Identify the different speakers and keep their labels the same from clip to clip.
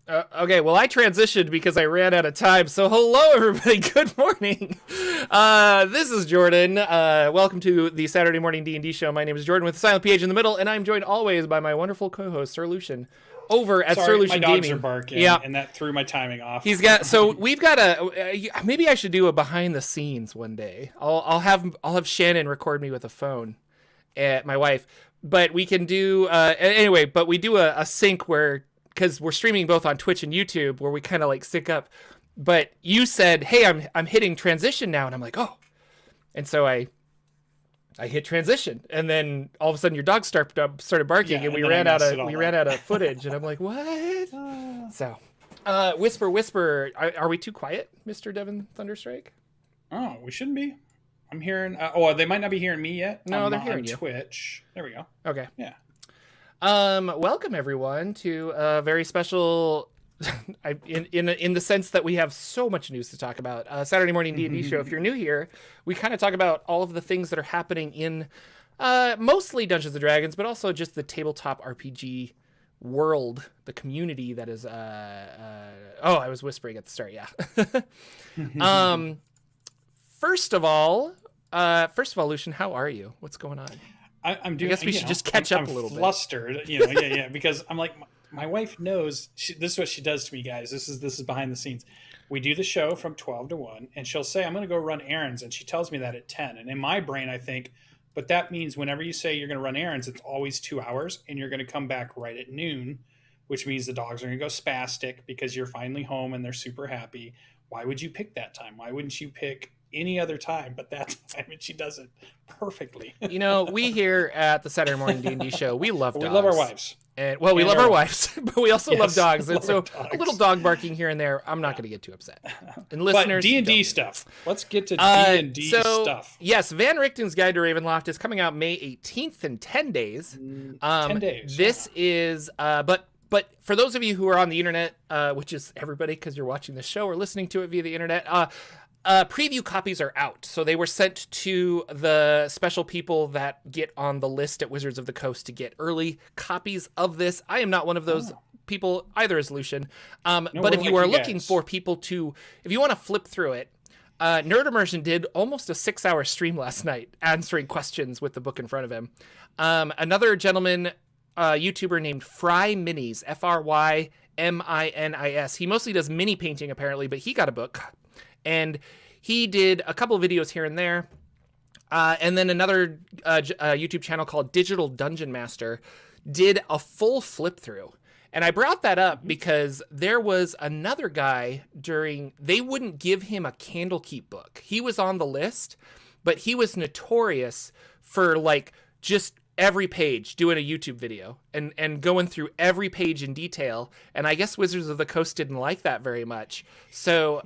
Speaker 1: Okay, well, I transitioned because I ran out of time. So hello, everybody. Good morning. This is Jordan. Welcome to the Saturday morning D&D show. My name is Jordan with a silent PH in the middle, and I'm joined always by my wonderful co-host, Sir Lucian, over at Sir Lucian Gaming.
Speaker 2: My dogs are barking, and that threw my timing off.
Speaker 1: We've got maybe I should do a behind the scenes one day. I'll have Shannon record me with a phone, my wife. But we can do anyway. But we do a sync where, because we're streaming both on Twitch and YouTube, where we kind of like sync up. But you said, "Hey, I'm hitting transition now," and I'm like, "Oh," and so I hit transition, and then all of a sudden your dog started barking, and we ran out of footage, and I'm like, "What?" So, whisper. Are we too quiet, Mr. Devin Thunderstrike?
Speaker 2: Oh, we shouldn't be. I'm hearing. They might not be hearing me yet.
Speaker 1: No, they're hearing you.
Speaker 2: Twitch. There we go.
Speaker 1: Okay.
Speaker 2: Yeah.
Speaker 1: Welcome everyone to a very special, in the sense that we have so much news to talk about. Saturday morning D&D show. If you're new here, we kind of talk about all of the things that are happening in, mostly Dungeons and Dragons, but also just the tabletop RPG world, the community that is. I was whispering at the start. Yeah. First of all, Lucian, how are you? What's going on?
Speaker 2: I'm doing.
Speaker 1: I guess we should just catch up a little
Speaker 2: bit. Yeah, because I'm like, my wife knows this is what she does to me, guys. This is behind the scenes. We do the show from 12 to 1, and she'll say, "I'm going to go run errands," and she tells me that at 10. And in my brain, I think, but that means whenever you say you're going to run errands, it's always 2 hours, and you're going to come back right at noon, which means the dogs are going to go spastic because you're finally home and they're super happy. Why would you pick that time? Why wouldn't you pick any other time but that time? And she does it perfectly.
Speaker 1: We here at the Saturday morning D&D show, we love dogs.
Speaker 2: We love our wives.
Speaker 1: And we love our wives, but we also love dogs. And so a little dog barking here and there, I'm not going to get too upset. And listeners,
Speaker 2: but D&D stuff. Let's get to D&D stuff.
Speaker 1: Yes, Van Richten's Guide to Ravenloft is coming out May 18th in 10 days.
Speaker 2: 10 days.
Speaker 1: This is but for those of you who are on the internet, which is everybody because you're watching the show or listening to it via the internet, preview copies are out. So they were sent to the special people that get on the list at Wizards of the Coast to get early copies of this. I am not one of those people, either as Lucian. But if you are looking for people if you want to flip through it, Nerd Immersion did almost a 6-hour stream last night answering questions with the book in front of him. Another gentleman, YouTuber named Fry Minis, FRYMINIS. He mostly does mini painting apparently, but he got a book. And he did a couple of videos here and there. And then another YouTube channel called Digital Dungeon Master did a full flip through. And I brought that up because there was another guy they wouldn't give him a Candlekeep book. He was on the list, but he was notorious for just every page doing a YouTube video and going through every page in detail. And I guess Wizards of the Coast didn't like that very much. So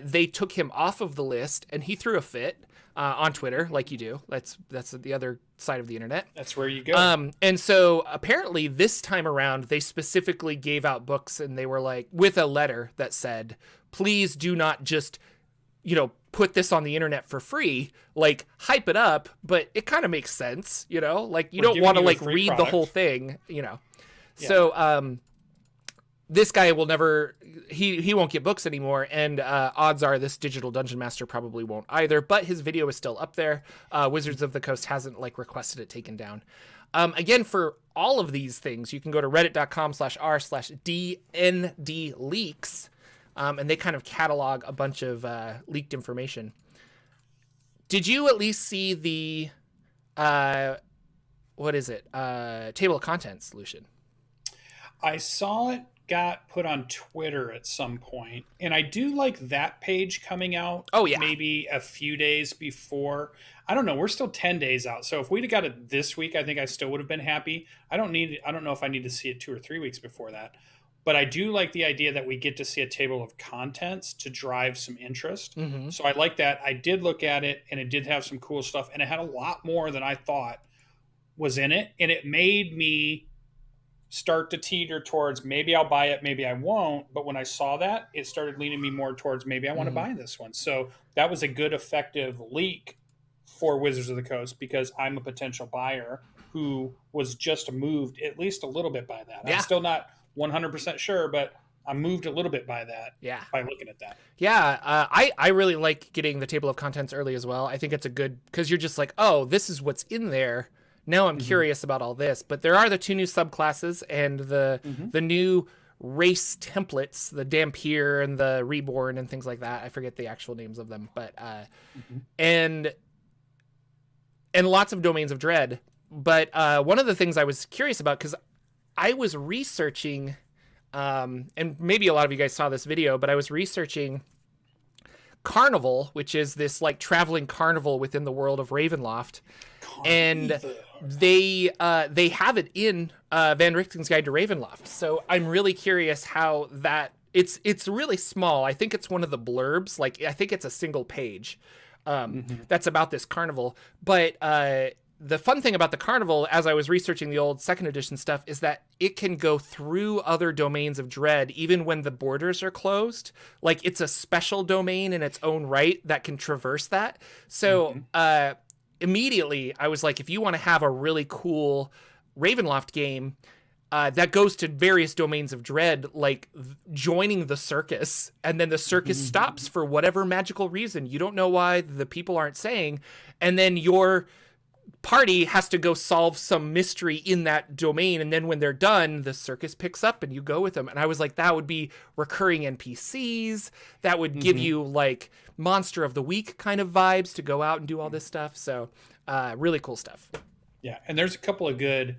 Speaker 1: they took him off of the list, and he threw a fit on Twitter, like you do. That's the other side of the internet.
Speaker 2: That's where you go.
Speaker 1: And so apparently this time around, they specifically gave out books, and they were like, with a letter that said, please do not just, put this on the internet for free, hype it up, but it kind of makes sense, you don't want to read the whole thing, Yeah. So this guy will never, he won't get books anymore, and odds are this Digital Dungeon Master probably won't either, but his video is still up there. Wizards of the Coast hasn't requested it taken down. Again, for all of these things, you can go to reddit.com/r/DNDleaks. And they kind of catalog a bunch of leaked information. Did you at least see the, table of contents, Lucian?
Speaker 2: I saw it got put on Twitter at some point, and I do like that page coming out.
Speaker 1: Oh, yeah.
Speaker 2: Maybe a few days before. I don't know. We're still 10 days out. So if we'd have got it this week, I think I still would have been happy. I don't know if I need to see it 2 or 3 weeks before that. But I do like the idea that we get to see a table of contents to drive some interest. Mm-hmm. So I like that. I did look at it, and it did have some cool stuff, and it had a lot more than I thought was in it. And it made me start to teeter towards maybe I'll buy it, maybe I won't. But when I saw that, it started leaning me more towards maybe I want to buy this one. So that was a good, effective leak for Wizards of the Coast, because I'm a potential buyer who was just moved at least a little bit by that.
Speaker 1: Yeah.
Speaker 2: I'm still not 100% sure, but I'm moved a little bit by that.
Speaker 1: Yeah.
Speaker 2: By looking at that.
Speaker 1: Yeah, I really like getting the table of contents early as well. I think it's a good, because you're just like, oh, this is what's in there. Now I'm curious about all this. But there are the 2 new subclasses and the new race templates, the Dampier and the Reborn and things like that. I forget the actual names of them, but and lots of domains of dread. But one of the things I was curious about, because I was researching, and maybe a lot of you guys saw this video, but I was researching Carnival, which is this like traveling carnival within the world of Ravenloft. And they have it in Van Richten's Guide to Ravenloft. So I'm really curious how that it's really small. I think it's one of the blurbs. Like I think it's a single page that's about this carnival. But the fun thing about the carnival, as I was researching the old 2nd edition stuff, is that it can go through other domains of dread even when the borders are closed. Like it's a special domain in its own right that can traverse that. So immediately I was like, if you want to have a really cool Ravenloft game that goes to various domains of dread, like joining the circus, and then the circus stops for whatever magical reason. You don't know why, the people aren't saying, and then your party has to go solve some mystery in that domain, and then when they're done, the circus picks up and you go with them. And I was like, that would be recurring NPCs, that would give you like monster of the week kind of vibes to go out and do all this stuff. So really cool stuff.
Speaker 2: Yeah, and there's a couple of good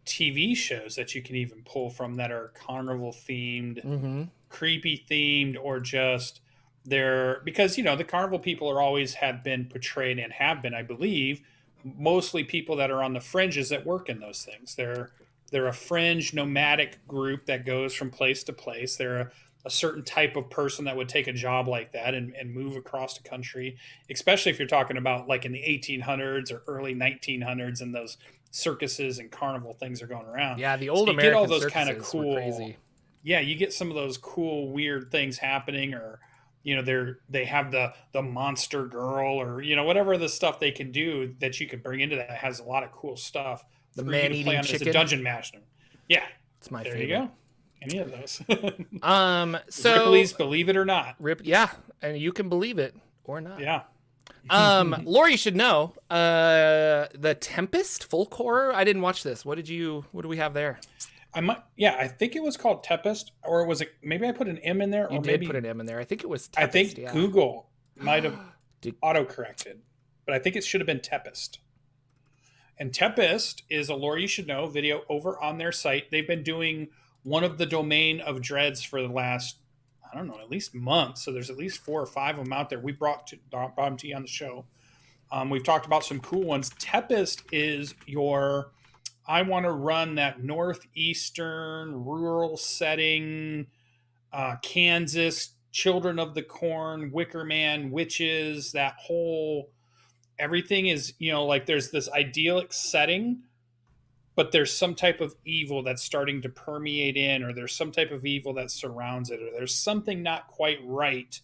Speaker 2: TV shows that you can even pull from that are carnival themed, creepy themed, or just they're, because the carnival people are always have been portrayed and have been, I believe, mostly people that are on the fringes that work in those things. They're a fringe nomadic group that goes from place to place. They're a certain type of person that would take a job like that and move across the country, especially if you're talking about like in the 1800s or early 1900s, and those circuses and carnival things are going around.
Speaker 1: Yeah, the old
Speaker 2: so
Speaker 1: American
Speaker 2: get all those
Speaker 1: kind
Speaker 2: of cool,
Speaker 1: crazy.
Speaker 2: Yeah, you get some of those cool weird things happening, or they have the monster girl, or whatever the stuff they can do that you could bring into that has a lot of cool stuff.
Speaker 1: The man-eating chicken,
Speaker 2: as a dungeon master. Yeah,
Speaker 1: it's my
Speaker 2: there
Speaker 1: favorite.
Speaker 2: You go. Any of those.
Speaker 1: So
Speaker 2: Ripley's Believe It or Not.
Speaker 1: Yeah, and you can believe it or not.
Speaker 2: Yeah.
Speaker 1: Lori, you should know. The Tempest Folk Horror. I didn't watch this. What do we have there?
Speaker 2: I think it was called Tempest, or was it? Maybe I put an M in there,
Speaker 1: You
Speaker 2: or
Speaker 1: did
Speaker 2: maybe
Speaker 1: put an M in there. I think it was Tempest.
Speaker 2: I think
Speaker 1: yeah.
Speaker 2: Google might have auto-corrected, but I think it should have been Tempest. And Tempest is a Lore You Should Know video over on their site. They've been doing one of the domain of dreads for the last, I don't know, at least month. So there's at least 4 or 5 of them out there. We brought them to you on the show. We've talked about some cool ones. Tempest is your, I want to run that northeastern rural setting, Kansas, Children of the Corn, Wicker Man, witches, that whole, everything is, like there's this idyllic setting, but there's some type of evil that's starting to permeate in, or there's some type of evil that surrounds it, or there's something not quite right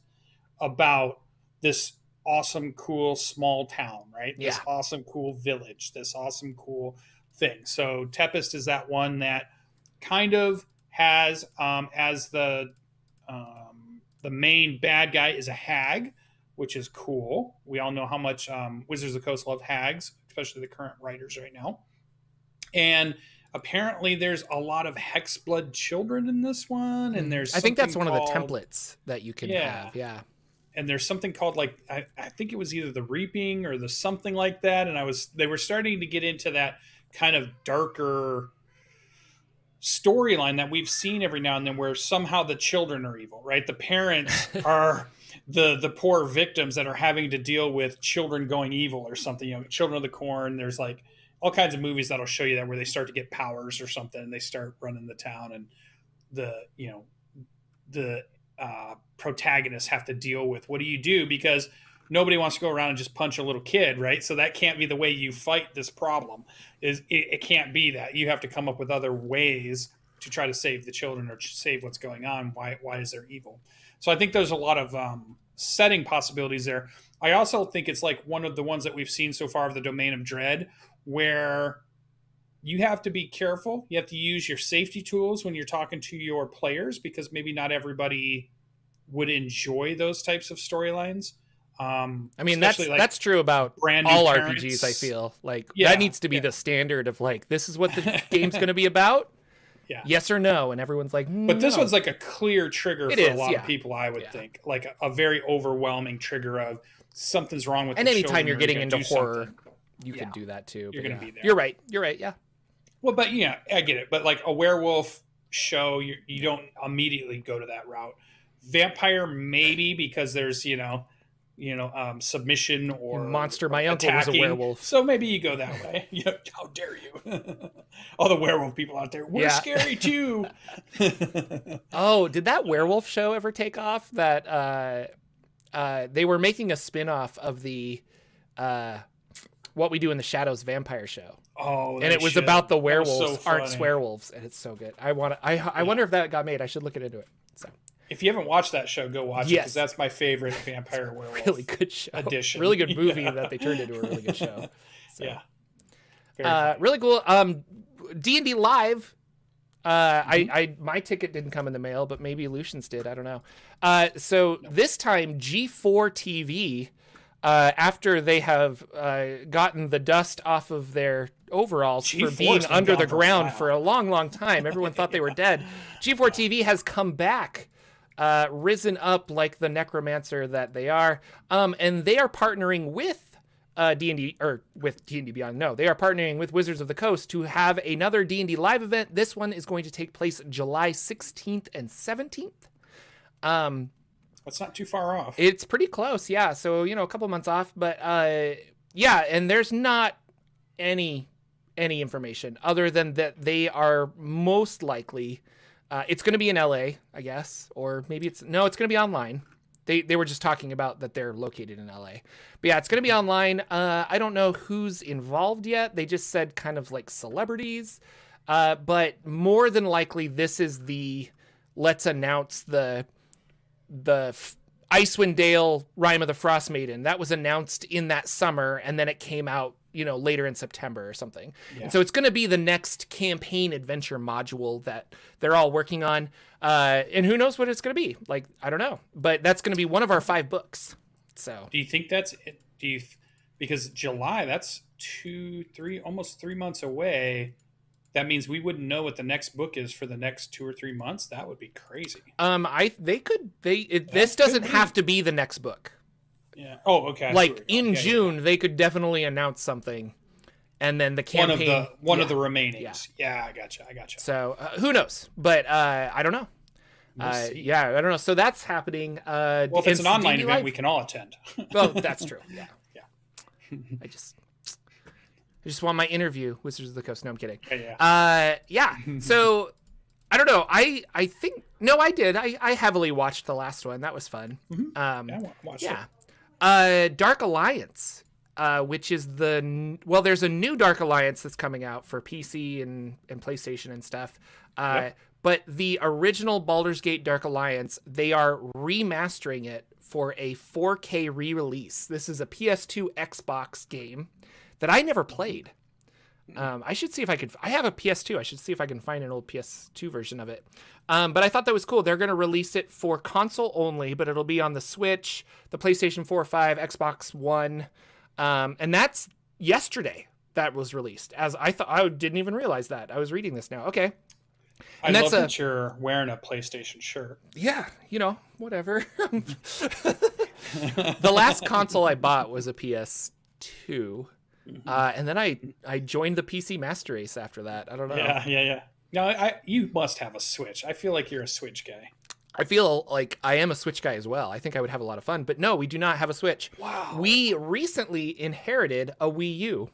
Speaker 2: about this awesome, cool, small town, right?
Speaker 1: Yeah.
Speaker 2: This awesome, cool village, this awesome, cool thing. So Tempest is that one that kind of has, as the main bad guy is a hag, which is cool. We all know how much Wizards of the Coast love hags, especially the current writers right now. And apparently there's a lot of hexblood children in this one. And there's,
Speaker 1: I think that's one of the templates that you can have. Yeah.
Speaker 2: And there's something called like, I think it was either the Reaping or the something like that. And they were starting to get into that kind of darker storyline that we've seen every now and then, where somehow the children are evil, right? The parents are the poor victims that are having to deal with children going evil or something. Children of the Corn. There's like all kinds of movies that'll show you that, where they start to get powers or something and they start running the town, and the protagonists have to deal with, what do you do? Because nobody wants to go around and just punch a little kid, right? So that can't be the way you fight this problem. It can't be that. You have to come up with other ways to try to save the children or save what's going on. Why is there evil? So I think there's a lot of setting possibilities there. I also think it's like one of the ones that we've seen so far of the Domain of Dread, where you have to be careful. You have to use your safety tools when you're talking to your players, because maybe not everybody would enjoy those types of storylines.
Speaker 1: I mean, that's true about
Speaker 2: brand new
Speaker 1: all
Speaker 2: parents.
Speaker 1: RPGs. I feel like
Speaker 2: Yeah,
Speaker 1: that needs to be the standard of like, this is what the game's going to be about.
Speaker 2: Yeah.
Speaker 1: Yes or no, and everyone's like,
Speaker 2: But this
Speaker 1: no.
Speaker 2: one's like a clear trigger
Speaker 1: It
Speaker 2: for
Speaker 1: is,
Speaker 2: a lot
Speaker 1: yeah.
Speaker 2: of people, I would think. Like a very overwhelming trigger of something's wrong with
Speaker 1: And
Speaker 2: the
Speaker 1: anytime
Speaker 2: children,
Speaker 1: you're
Speaker 2: or
Speaker 1: getting
Speaker 2: gonna
Speaker 1: into
Speaker 2: do
Speaker 1: horror,
Speaker 2: something.
Speaker 1: you can do that too.
Speaker 2: You're
Speaker 1: but
Speaker 2: going to
Speaker 1: yeah.
Speaker 2: be there.
Speaker 1: You're right. You're right. Yeah.
Speaker 2: Well, but yeah, I get it. But like a werewolf show, you don't immediately go to that route. Vampire, maybe, because there's, submission or
Speaker 1: Monster. My
Speaker 2: or
Speaker 1: uncle was a
Speaker 2: attacking.
Speaker 1: werewolf.
Speaker 2: So maybe you go that way. How dare you? All the werewolf people out there, we're scary too.
Speaker 1: Oh, did that werewolf show ever take off? That they were making a spin-off of the What We Do in the Shadows vampire show.
Speaker 2: Oh,
Speaker 1: and it was about the werewolves
Speaker 2: so
Speaker 1: aren't werewolves, and it's so good. I wonder if that got made. I should look into it. So
Speaker 2: if you haven't watched that show, go watch it, because that's my favorite vampire werewolf.
Speaker 1: Really good show.
Speaker 2: Edition.
Speaker 1: Really good movie that they turned into a really good show. So.
Speaker 2: Yeah.
Speaker 1: Really cool. D&D Live. My ticket didn't come in the mail, but maybe Lucian's did. I don't know. This time G4TV, after they have gotten the dust off of their overalls for being under the ground for a long, long time, everyone thought they were dead. G4TV has come back, risen up like the necromancer that they are, and they are partnering with D&D, or with D&D Beyond. No, they are partnering with Wizards of the Coast to have another D&D live event. This one is going to take place July 16th and 17th.
Speaker 2: That's not too far off.
Speaker 1: It's pretty close, yeah. So, a couple months off, but yeah, and there's not any information other than that they are most likely it's going to be in LA, I guess, or maybe it's going to be online. They were just talking about that they're located in LA. But yeah, it's going to be online. I don't know who's involved yet. They just said kind of like celebrities. But more than likely, this is let's announce the Icewind Dale Rime of the Frost Maiden. That was announced in that summer, and then it came out, later in September or something. Yeah. And so it's going to be the next campaign adventure module that they're all working on. And who knows what it's going to be? Like, I don't know. But that's going to be one of our 5 books. So
Speaker 2: do you think that's it? Because July, that's almost 3 months away. That means we wouldn't know what the next book is for the next 2 or 3 months. That would be crazy.
Speaker 1: This doesn't have to be the next book.
Speaker 2: Yeah. Oh, okay.
Speaker 1: Like in June, they could definitely announce something, and then the campaign.
Speaker 2: One of the remainings. Yeah, I gotcha.
Speaker 1: So who knows? But I don't know. Yeah, I don't know. So that's happening.
Speaker 2: Well, if it's an online event, we can all attend.
Speaker 1: Well, that's true. Yeah. I just want my interview, Wizards of the Coast. No, I'm kidding. Yeah. So I don't know. I think I did. I heavily watched the last one. That was fun.
Speaker 2: Mm-hmm. I watched it.
Speaker 1: Dark Alliance, which is there's a new Dark Alliance that's coming out for PC and PlayStation and stuff. But the original Baldur's Gate Dark Alliance, they are remastering it for a 4K re-release. This is a PS2 Xbox game that I never played. I should see if I have a PS2. I should see if I can find an old PS2 version of it. But I thought that was cool. They're going to release it for console only, but it'll be on the Switch, the PlayStation 4 or 5, Xbox One. And that's yesterday that was released. As I didn't even realize that. I was reading this now. Okay.
Speaker 2: And I love that you're wearing a PlayStation shirt.
Speaker 1: Yeah, whatever. The last console I bought was a PS2. And then I joined the PC Master Race after that. I don't know.
Speaker 2: Yeah. No, you must have a Switch. I feel like you're a Switch guy.
Speaker 1: I feel like I am a Switch guy as well. I think I would have a lot of fun. But no, we do not have a Switch.
Speaker 2: Wow.
Speaker 1: We recently inherited a Wii U.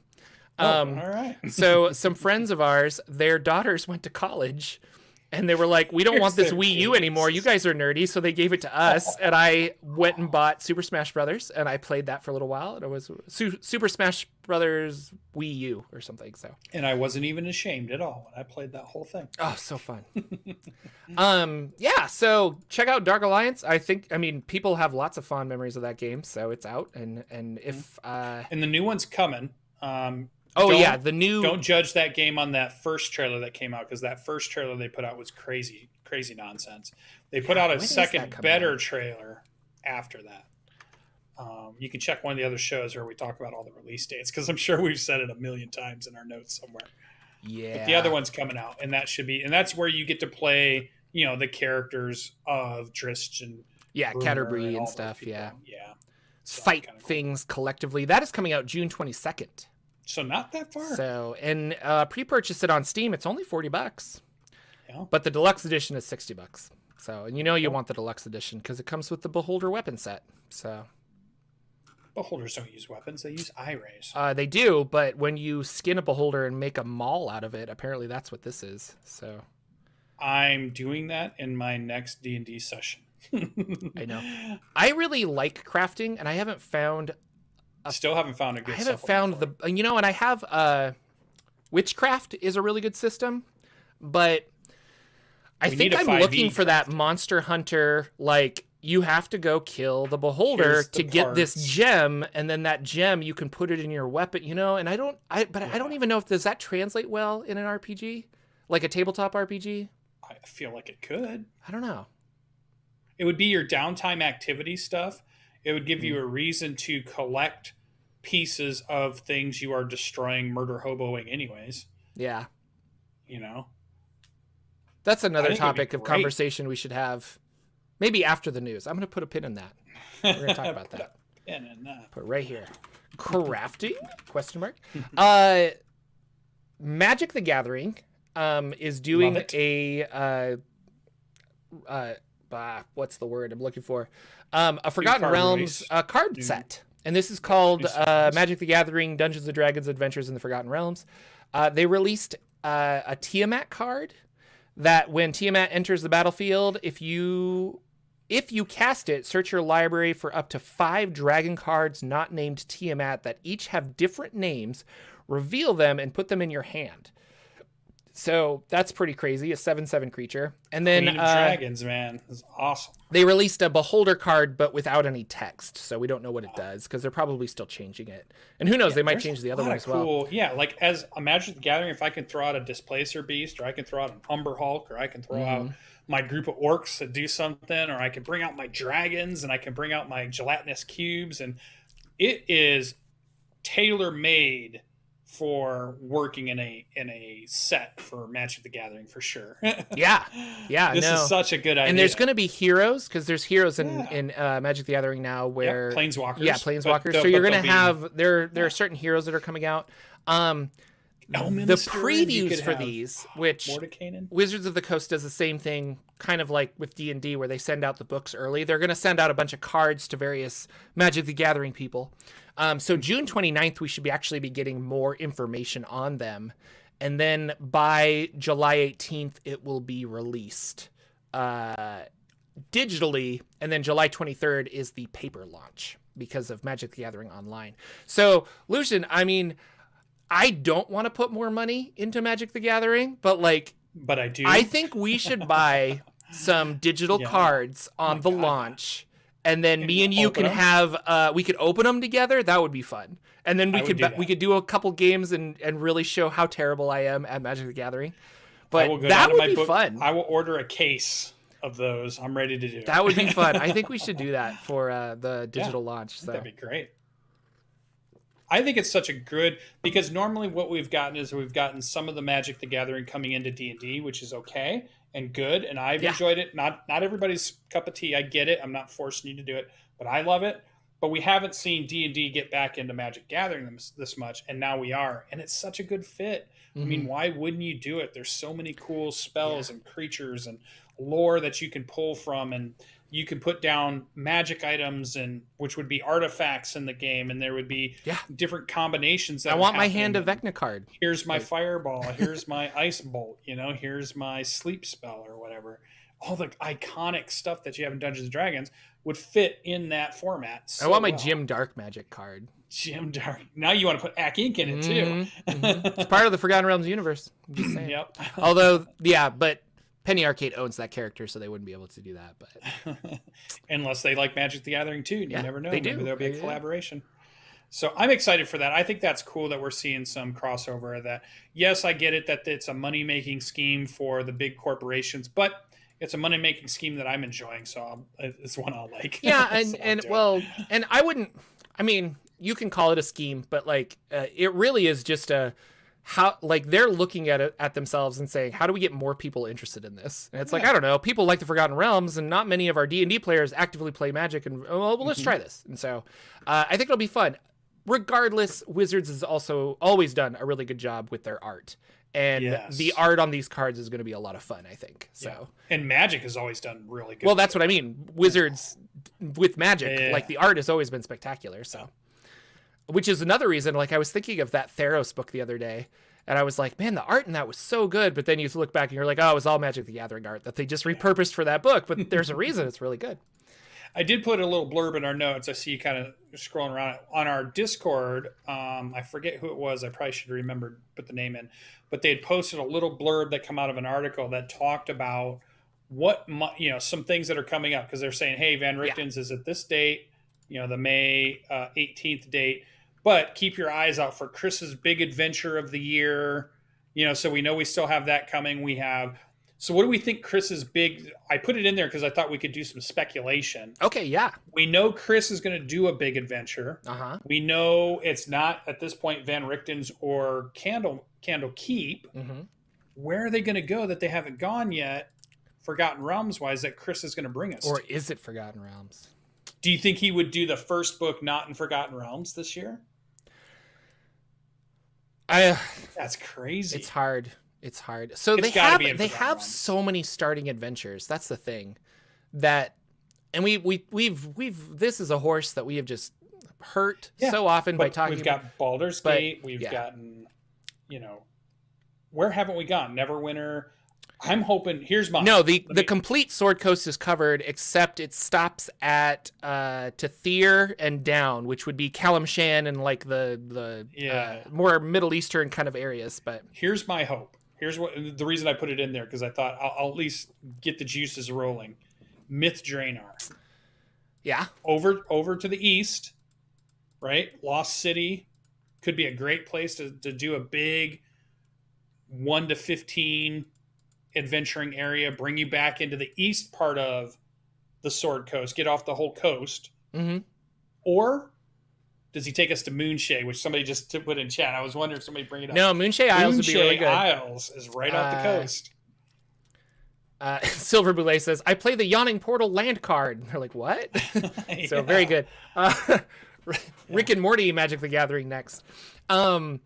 Speaker 2: All right.
Speaker 1: So some friends of ours, their daughters went to college. And they were like, we don't want this Wii U anymore. You guys are nerdy. So they gave it to us. And I went and bought Super Smash Brothers. And I played that for a little while. And it was Super Smash Brothers Wii U or something. So.
Speaker 2: And I wasn't even ashamed at all when I played that whole thing.
Speaker 1: Oh, so fun. Yeah. So check out Dark Alliance. People have lots of fond memories of that game. So it's out. And if.
Speaker 2: And the new one's coming.
Speaker 1: Oh yeah, the new.
Speaker 2: Don't judge that game on that first trailer that came out, because that first trailer they put out was crazy nonsense. They put out a second better trailer after that. You can check one of the other shows where we talk about all the release dates, because I'm sure we've said it a million times in our notes somewhere.
Speaker 1: Yeah.
Speaker 2: But the other one's coming out, and that's where you get to play, the characters of Drizzt and
Speaker 1: Catterbury and stuff. Yeah.
Speaker 2: So
Speaker 1: fight things collectively. That is coming out June 22nd.
Speaker 2: So not that far.
Speaker 1: So, and pre-purchase it on Steam. It's only $40.
Speaker 2: Yeah.
Speaker 1: But the deluxe edition is $60. So, and you want the deluxe edition because it comes with the Beholder weapon set. So.
Speaker 2: Beholders don't use weapons; they use eye rays.
Speaker 1: They do, but when you skin a beholder and make a maul out of it, apparently that's what this is. So,
Speaker 2: I'm doing that in my next D&D session.
Speaker 1: I know. I really like crafting, and I haven't found.
Speaker 2: Still haven't found a good.
Speaker 1: I haven't found and I have Witchcraft is a really good system, but I think I'm looking for that Monster Hunter like. You have to go kill the beholder to get this gem, and then that gem you can put it in your weapon, and I don't even know if does that translate well in an RPG, like a tabletop RPG.
Speaker 2: I feel like it could.
Speaker 1: I don't know.
Speaker 2: It would be your downtime activity stuff. It would give you a reason to collect pieces of things you are destroying, murder hoboing anyways.
Speaker 1: Yeah. That's another topic of conversation we should have. Maybe after the news. I'm going to put a pin in that. We're going to talk about that. Put it right here. Crafting? Question mark. Magic the Gathering is doing what's the word I'm looking for? A Forgotten Realms card set. And this is called Magic the Gathering Dungeons & Dragons Adventures in the Forgotten Realms. They released a Tiamat card that when Tiamat enters the battlefield, if you cast it, search your library for up to 5 dragon cards not named Tiamat that each have different names, reveal them, and put them in your hand. So that's pretty crazy, a 7/7 creature. And then
Speaker 2: Queen of Dragons, man. That's awesome.
Speaker 1: They released a Beholder card, but without any text, so we don't know what it does, because they're probably still changing it. And who knows, they might change the other one as well.
Speaker 2: Yeah, like as a Magic the Gathering, if I can throw out a Displacer Beast, or I can throw out an Umber Hulk, or I can throw out my group of orcs that do something, or I can bring out my dragons, and I can bring out my gelatinous cubes, and it is tailor-made for working in a set for Magic the Gathering for sure.
Speaker 1: yeah.
Speaker 2: This is such a good idea.
Speaker 1: And there's going to be heroes, because there's heroes in Magic the Gathering now where
Speaker 2: Planeswalkers.
Speaker 1: Yeah, Planeswalkers. So you're going to have there are certain heroes that are coming out. The previews for these, which Wizards of the Coast does the same thing, kind of like with D&D, where they send out the books early. They're going to send out a bunch of cards to various Magic the Gathering people. So June 29th, we should actually be getting more information on them. And then by July 18th, it will be released digitally. And then July 23rd is the paper launch because of Magic the Gathering Online. So, Lucian, I mean, I don't want to put more money into Magic the Gathering, but
Speaker 2: I do.
Speaker 1: I think we should buy some digital cards on the launch. And then me and you can have, we could open them together. That would be fun. And then we could do a couple games and really show how terrible I am at Magic the Gathering. But that would be fun.
Speaker 2: I will order a case of those. I'm ready to do it.
Speaker 1: That would be fun. I think we should do that for the digital launch. So.
Speaker 2: That'd be great. I think it's such a good, because normally what we've gotten some of the Magic the Gathering coming into D&D, which is okay and good, and I've enjoyed it. Not everybody's cup of tea. I get it. I'm not forcing you to do it, but I love it. But we haven't seen D&D get back into Magic Gathering this much, and now we are, and it's such a good fit. I mean, why wouldn't you do it? There's so many cool spells and creatures and lore that you can pull from, and you can put down magic items, and which would be artifacts in the game, and there would be different combinations. That
Speaker 1: I want my Hand of Vecna card.
Speaker 2: Here's my fireball. Here's my ice bolt. Here's my sleep spell or whatever. All the iconic stuff that you have in Dungeons and Dragons would fit in that format. So
Speaker 1: I want my Jim Dark Magic card.
Speaker 2: Jim Dark. Now you want to put Ak Ink in it too.
Speaker 1: It's part of the Forgotten Realms universe. I'm just saying.
Speaker 2: Yep.
Speaker 1: Although, but Penny Arcade owns that character, so they wouldn't be able to do that. But
Speaker 2: unless they like Magic the Gathering too, you never know.
Speaker 1: They do.
Speaker 2: Maybe there'll be a collaboration. So I'm excited for that. I think that's cool that we're seeing some crossover of that. Yes, I get it that it's a money-making scheme for the big corporations, but it's a money-making scheme that I'm enjoying, so it's one I'll like.
Speaker 1: Yeah,
Speaker 2: So
Speaker 1: and
Speaker 2: I'll do it.
Speaker 1: well, and I wouldn't. I mean, you can call it a scheme, but like, it really is just a how like they're looking at it at themselves and saying, how do we get more people interested in this? And it's like, I don't know, people like the Forgotten Realms, and not many of our D&D players actively play Magic, and well, let's try this. And so, I think it'll be fun. Regardless, Wizards has also always done a really good job with their art. And the art on these cards is going to be a lot of fun, I think. So,
Speaker 2: and Magic has always done really good.
Speaker 1: Well, that's what I mean. Wizards with Magic, like the art has always been spectacular. So, which is another reason. Like I was thinking of that Theros book the other day, and I was like, man, the art in that was so good. But then you look back and you're like, oh, it was all Magic the Gathering art that they just repurposed for that book. But there's a reason it's really good.
Speaker 2: I did put a little blurb in our notes. I see you kind of scrolling around on our Discord. I forget who it was. I probably should remember put the name in, but they had posted a little blurb that come out of an article that talked about some things that are coming up, because they're saying, hey, Van Richten's is at this date, the May 18th date, but keep your eyes out for Chris's big adventure of the year. So we know we still have that coming. So what do we think Chris's big... I put it in there because I thought we could do some speculation.
Speaker 1: Okay, yeah.
Speaker 2: We know Chris is going to do a big adventure.
Speaker 1: Uh-huh.
Speaker 2: We know it's not, at this point, Van Richten's or Candle Keep.
Speaker 1: Mm-hmm.
Speaker 2: Where are they going to go that they haven't gone yet, Forgotten Realms-wise, that Chris is going to bring us
Speaker 1: Or
Speaker 2: to?
Speaker 1: is it Forgotten Realms?
Speaker 2: Do you think he would do the first book not in Forgotten Realms this year? That's crazy.
Speaker 1: It's hard. It's hard. So they have so many starting adventures. That's the thing. And we've this is a horse that we have just hurt so often by talking.
Speaker 2: We've got Baldur's Gate. We've gotten, where haven't we gone? Neverwinter. I'm hoping. Here's my
Speaker 1: the complete Sword Coast is covered, except it stops at Tathir and down, which would be Kalimshan and like the more Middle Eastern kind of areas. But
Speaker 2: here's my hope. Here's the reason I put it in there, because I thought I'll at least get the juices rolling. Myth Draenor.
Speaker 1: Yeah.
Speaker 2: Over to the east, right? Lost City could be a great place to do a big 1 to 15 adventuring area, bring you back into the east part of the Sword Coast, get off the whole coast.
Speaker 1: Mm-hmm.
Speaker 2: Or does he take us to Moonshae, which somebody just put in chat? I was wondering if somebody bring it up.
Speaker 1: No, Moonshae Isles would be really good.
Speaker 2: Moonshae Isles is right off the coast.
Speaker 1: Silver Boulet says, I play the Yawning Portal land card. And they're like, what? So very good. Rick and Morty Magic the Gathering next. The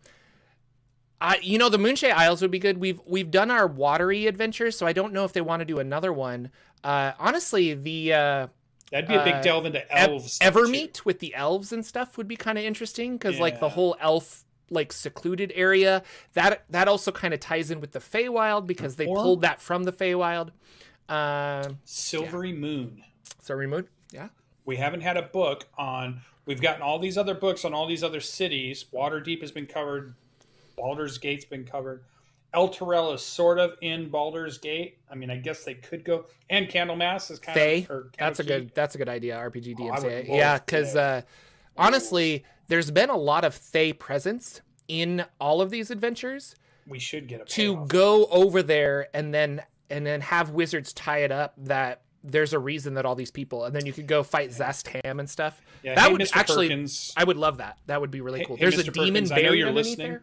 Speaker 1: Moonshae Isles would be good. We've done our watery adventures, so I don't know if they want to do another one. Honestly,
Speaker 2: that'd be a big delve into elves.
Speaker 1: Evermeet with the elves and stuff would be kind of interesting, because like the whole elf like secluded area that also kind of ties in with the Feywild, because they pulled that from the Feywild.
Speaker 2: Silvery Moon.
Speaker 1: Silvery Moon. Yeah.
Speaker 2: We haven't had a book on. We've gotten all these other books on all these other cities. Waterdeep has been covered. Baldur's Gate's been covered. El Terrell is sort of in Baldur's Gate. I mean, I guess they could go. And Candlemas is kind
Speaker 1: of...
Speaker 2: Or
Speaker 1: that's a good idea, RPG DMs. Yeah, because honestly, there's been a lot of Thay presence in all of these adventures.
Speaker 2: We should get a
Speaker 1: to go over there and then have Wizards tie it up that there's a reason that all these people, and then you could go fight Zastam and stuff.
Speaker 2: Yeah,
Speaker 1: that would
Speaker 2: Mr.
Speaker 1: actually,
Speaker 2: Perkins.
Speaker 1: I would love that. That would be really cool.
Speaker 2: Hey,
Speaker 1: There's
Speaker 2: Mr.
Speaker 1: a demon
Speaker 2: Perkins, I know
Speaker 1: buried
Speaker 2: you're
Speaker 1: underneath
Speaker 2: listening
Speaker 1: there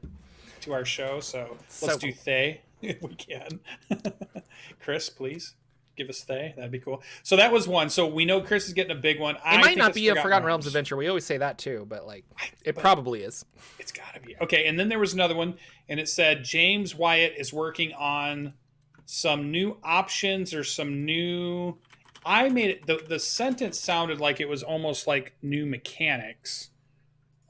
Speaker 2: to our show, so
Speaker 1: so
Speaker 2: let's do
Speaker 1: cool.
Speaker 2: Thay if we can. Chris, please give us Thay. That'd be cool. So that was one. So we know Chris is getting a big one.
Speaker 1: It might not be a Forgotten Realms adventure. We always say that too, but like it probably is.
Speaker 2: It's got to be. Okay, and then there was another one, and it said James Wyatt is working on some new options or some new... I made it... The sentence sounded like it was almost like new mechanics.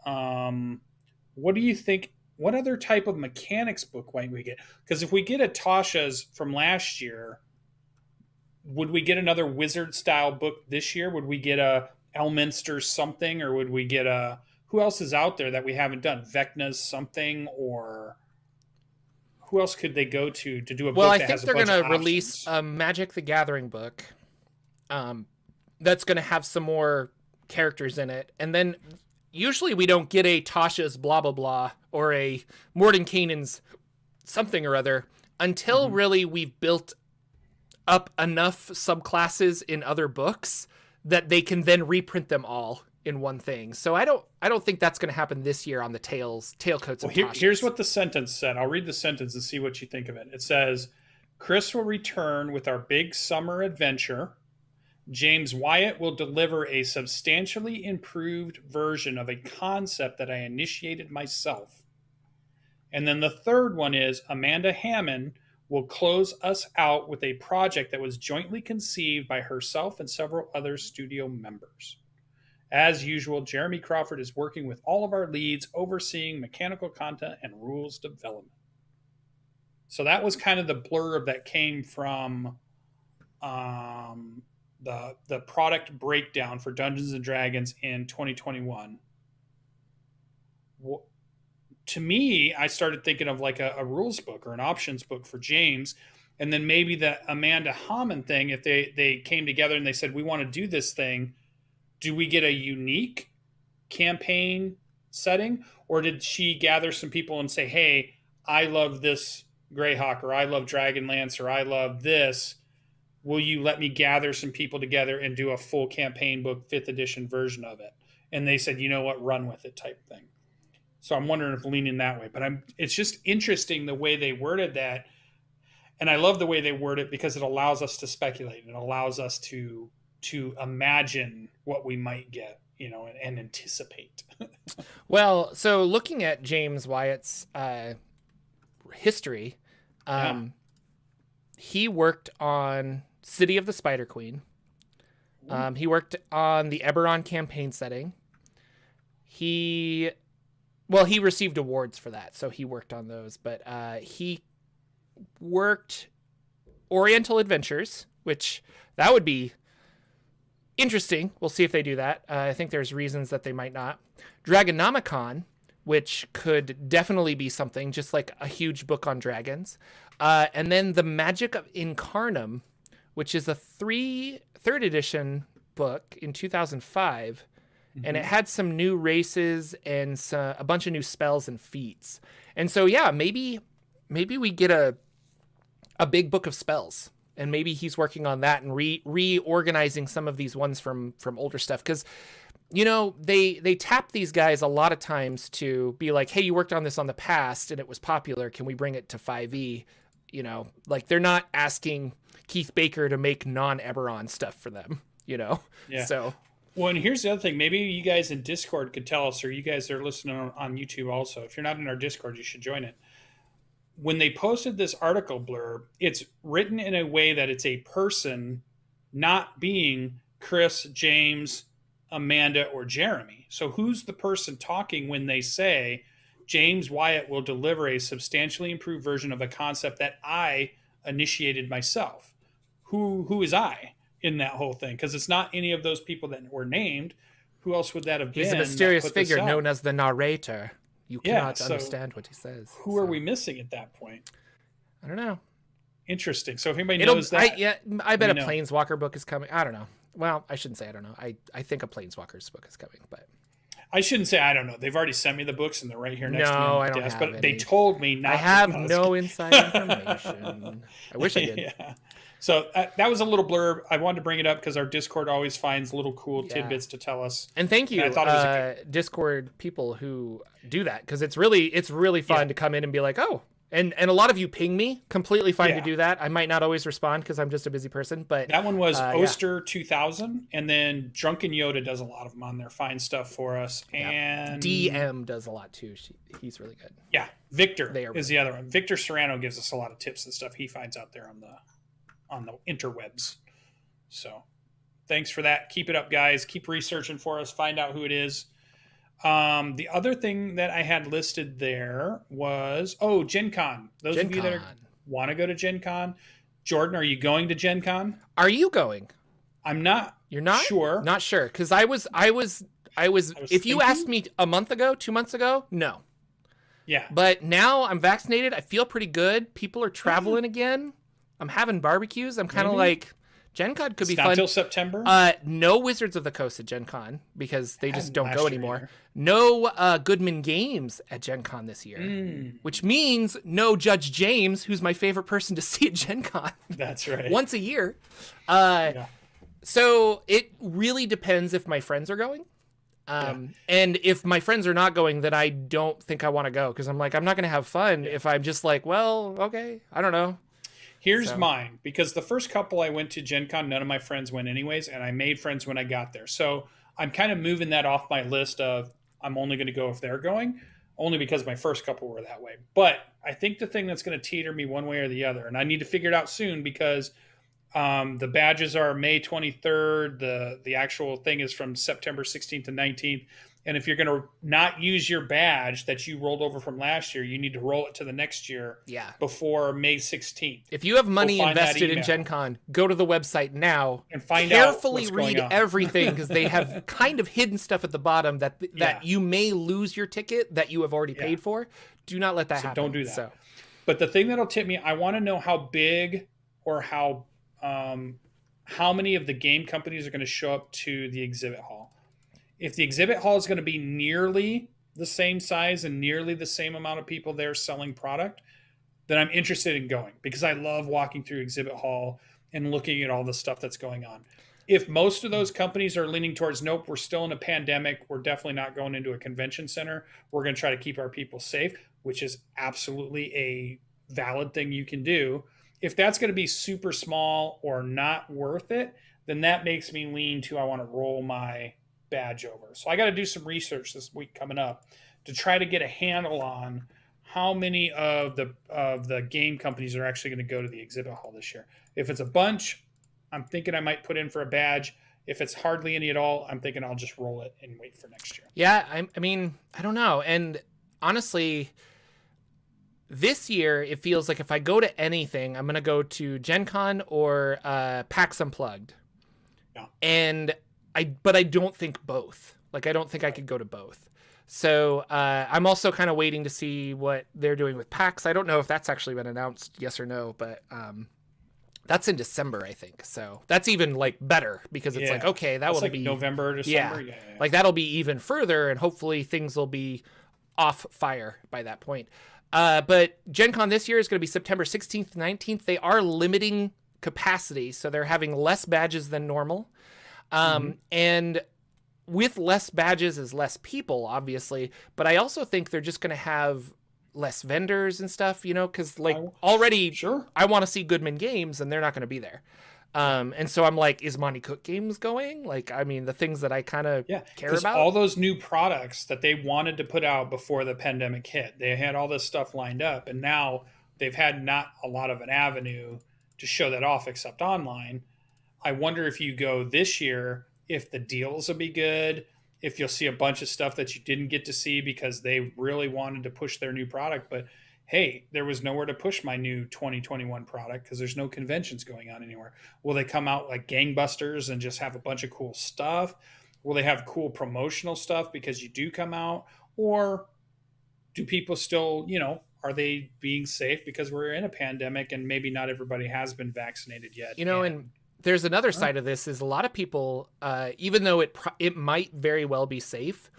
Speaker 2: What do you think? What other type of mechanics book might we get? Because if we get a Tasha's from last year, would we get another wizard style book this year? Would we get a Elminster something, or would we get a... Who else is out there that we haven't done? Vecna's something, or who else could they go to do a book?
Speaker 1: Well, I
Speaker 2: that
Speaker 1: think
Speaker 2: has
Speaker 1: they're
Speaker 2: going to
Speaker 1: release a Magic the Gathering book that's going to have some more characters in it. And then usually we don't get a Tasha's blah blah blah or a Mordenkainen's something or other until really we've built up enough subclasses in other books that they can then reprint them all in one thing. So I don't think that's going to happen this year on the tailcoats.
Speaker 2: Well, here's what the sentence said. I'll read the sentence and see what you think of it. It says, Chris will return with our big summer adventure. James Wyatt will deliver a substantially improved version of a concept that I initiated myself. And then the third one is Amanda Hammond will close us out with a project that was jointly conceived by herself and several other studio members. As usual, Jeremy Crawford is working with all of our leads, overseeing mechanical content and rules development. So that was kind of the blurb that came from the product breakdown for Dungeons and Dragons in 2021. To me, I started thinking of like a rules book or an options book for James. And then maybe the Amanda Hammond thing, if they came together and they said, we want to do this thing, do we get a unique campaign setting? Or did she gather some people and say, hey, I love this Greyhawk, or I love Dragonlance, or I love this. Will you let me gather some people together and do a full campaign book, 5th edition version of it? And they said, you know what, run with it type thing. So I'm wondering if leaning that way. But it's just interesting the way they worded that. And I love the way they word it because it allows us to speculate and it allows us to imagine what we might get, and anticipate.
Speaker 1: Well, so looking at James Wyatt's history, he worked on City of the Spider Queen. He worked on the Eberron campaign setting. He received awards for that, so he worked on those. But he worked Oriental Adventures, which that would be interesting. We'll see if they do that. I think there's reasons that they might not. Dragonomicon, which could definitely be something, just like a huge book on dragons. And then The Magic of Incarnum, which is a third edition book in 2005. And it had some new races and a bunch of new spells and feats. And so, yeah, maybe we get a big book of spells. And maybe he's working on that and reorganizing some of these ones from older stuff. Because, they tap these guys a lot of times to be like, hey, you worked on this on the past and it was popular. Can we bring it to 5e? Like they're not asking Keith Baker to make non-Eberron stuff for them, Yeah. So...
Speaker 2: Well, and here's the other thing. Maybe you guys in Discord could tell us, or you guys that are listening on YouTube also. If you're not in our Discord, you should join it. When they posted this article blurb, it's written in a way that it's a person not being Chris, James, Amanda, or Jeremy. So who's the person talking when they say, James Wyatt will deliver a substantially improved version of a concept that I initiated myself? Who is I in that whole thing? Because it's not any of those people that were named. Who else would that have been?
Speaker 1: He's a mysterious figure known as the narrator. You cannot understand what he says.
Speaker 2: Who are we missing at that point?
Speaker 1: I don't know.
Speaker 2: Interesting. So if anybody knows that,
Speaker 1: I bet a Planeswalker book is coming. I don't know. Well, I shouldn't say I don't know. I think a Planeswalker's book is coming, but
Speaker 2: I shouldn't say I don't know. They've already sent me the books and they're right here next to me.
Speaker 1: No, I don't have
Speaker 2: but
Speaker 1: any.
Speaker 2: They told me not.
Speaker 1: I have no inside information. I wish I did.
Speaker 2: Yeah. So that was a little blurb. I wanted to bring it up because our Discord always finds little cool tidbits to tell us.
Speaker 1: And thank you, Discord people who do that, because it's really fun to come in and be like, oh, and a lot of you ping me. Completely fine to do that. I might not always respond because I'm just a busy person, but
Speaker 2: that one was Oster 2000, and then Drunken Yoda does a lot of them on there. Find stuff for us, and
Speaker 1: DM does a lot too. He's really good.
Speaker 2: Yeah, Victor is the other one. Victor Serrano gives us a lot of tips and stuff he finds out there on the interwebs. So thanks for that. Keep it up, guys. Keep researching for us. Find out who it is. The other thing that I had listed there was, Gen Con. Those of you that want to go to Gen Con. Jordan, are you going to Gen Con?
Speaker 1: Are you going?
Speaker 2: I'm not.
Speaker 1: You're not?
Speaker 2: Sure.
Speaker 1: Not sure. Because I was if you asked me a month ago, 2 months ago, no.
Speaker 2: Yeah.
Speaker 1: But now I'm vaccinated. I feel pretty good. People are traveling again. I'm having barbecues. I'm kind of like, Gen Con could
Speaker 2: It's
Speaker 1: be
Speaker 2: not
Speaker 1: fun.
Speaker 2: till September.
Speaker 1: No Wizards of the Coast at Gen Con because they just don't go anymore.
Speaker 2: Year.
Speaker 1: No Goodman Games at Gen Con this year, which means no Judge James, who's my favorite person to see at Gen Con.
Speaker 2: That's right.
Speaker 1: Once a year. So it really depends if my friends are going. And if my friends are not going, then I don't think I want to go because I'm like, I'm not going to have fun if I'm just like, well, okay, I don't know.
Speaker 2: Here's mine, because the first couple I went to Gen Con, none of my friends went anyways, and I made friends when I got there. So I'm kind of moving that off my list of I'm only going to go if they're going, only because my first couple were that way. But I think the thing that's going to teeter me one way or the other, and I need to figure it out soon because the badges are May 23rd. The actual thing is from September 16th to 19th. And if you're going to not use your badge that you rolled over from last year, you need to roll it to the next year before May 16th.
Speaker 1: If you have money invested in Gen Con, go to the website now
Speaker 2: and find
Speaker 1: carefully
Speaker 2: out
Speaker 1: read everything because they have kind of hidden stuff at the bottom that you may lose your ticket that you have already paid for. Do not let that happen.
Speaker 2: Don't do that. But the thing that'll tip me, I want to know how big or how many of the game companies are going to show up to the exhibit hall. If the exhibit hall is going to be nearly the same size and nearly the same amount of people there selling product, then I'm interested in going because I love walking through exhibit hall and looking at all the stuff that's going on. If most of those companies are leaning towards, nope, we're still in a pandemic, we're definitely not going into a convention center, we're going to try to keep our people safe, which is absolutely a valid thing you can do. If that's going to be super small or not worth it, then that makes me lean to I want to roll my badge over. So I got to do some research this week coming up to try to get a handle on how many of the game companies are actually going to go to the exhibit hall this year. If it's a bunch, I'm thinking I might put in for a badge. If it's hardly any at all, I'm thinking I'll just roll it and wait for next year.
Speaker 1: Yeah, I mean, I don't know. And honestly, this year, it feels like if I go to anything, I'm going to go to Gen Con or PAX Unplugged. Yeah. But I don't think both. Like, I don't think I could go to both. So I'm also kind of waiting to see what they're doing with PAX. I don't know if that's actually been announced, yes or no, but that's in December, I think. So that's even like better because it's like, okay, that will be
Speaker 2: November, December. Yeah.
Speaker 1: Like that'll be even further and hopefully things will be off fire by that point. But Gen Con this year is going to be September 16th, 19th. They are limiting capacity, so they're having less badges than normal. And with less badges is less people, obviously. But I also think they're just going to have less vendors and stuff, you know, because like already I want to see Goodman Games and they're not going to be there. And so I'm like, is Monty Cook Games going? Like, I mean, the things that I kind of care about.
Speaker 2: All those new products that they wanted to put out before the pandemic hit, they had all this stuff lined up. And now they've had not a lot of an avenue to show that off except online. I wonder if you go this year, if the deals will be good, if you'll see a bunch of stuff that you didn't get to see because they really wanted to push their new product. But hey, there was nowhere to push my new 2021 product because there's no conventions going on anywhere. Will they come out like gangbusters and just have a bunch of cool stuff? Will they have cool promotional stuff because you do come out? Or do people still, you know, are they being safe because we're in a pandemic and maybe not everybody has been vaccinated yet?
Speaker 1: You know, and there's another side of this is a lot of people, even though it might very well be safe,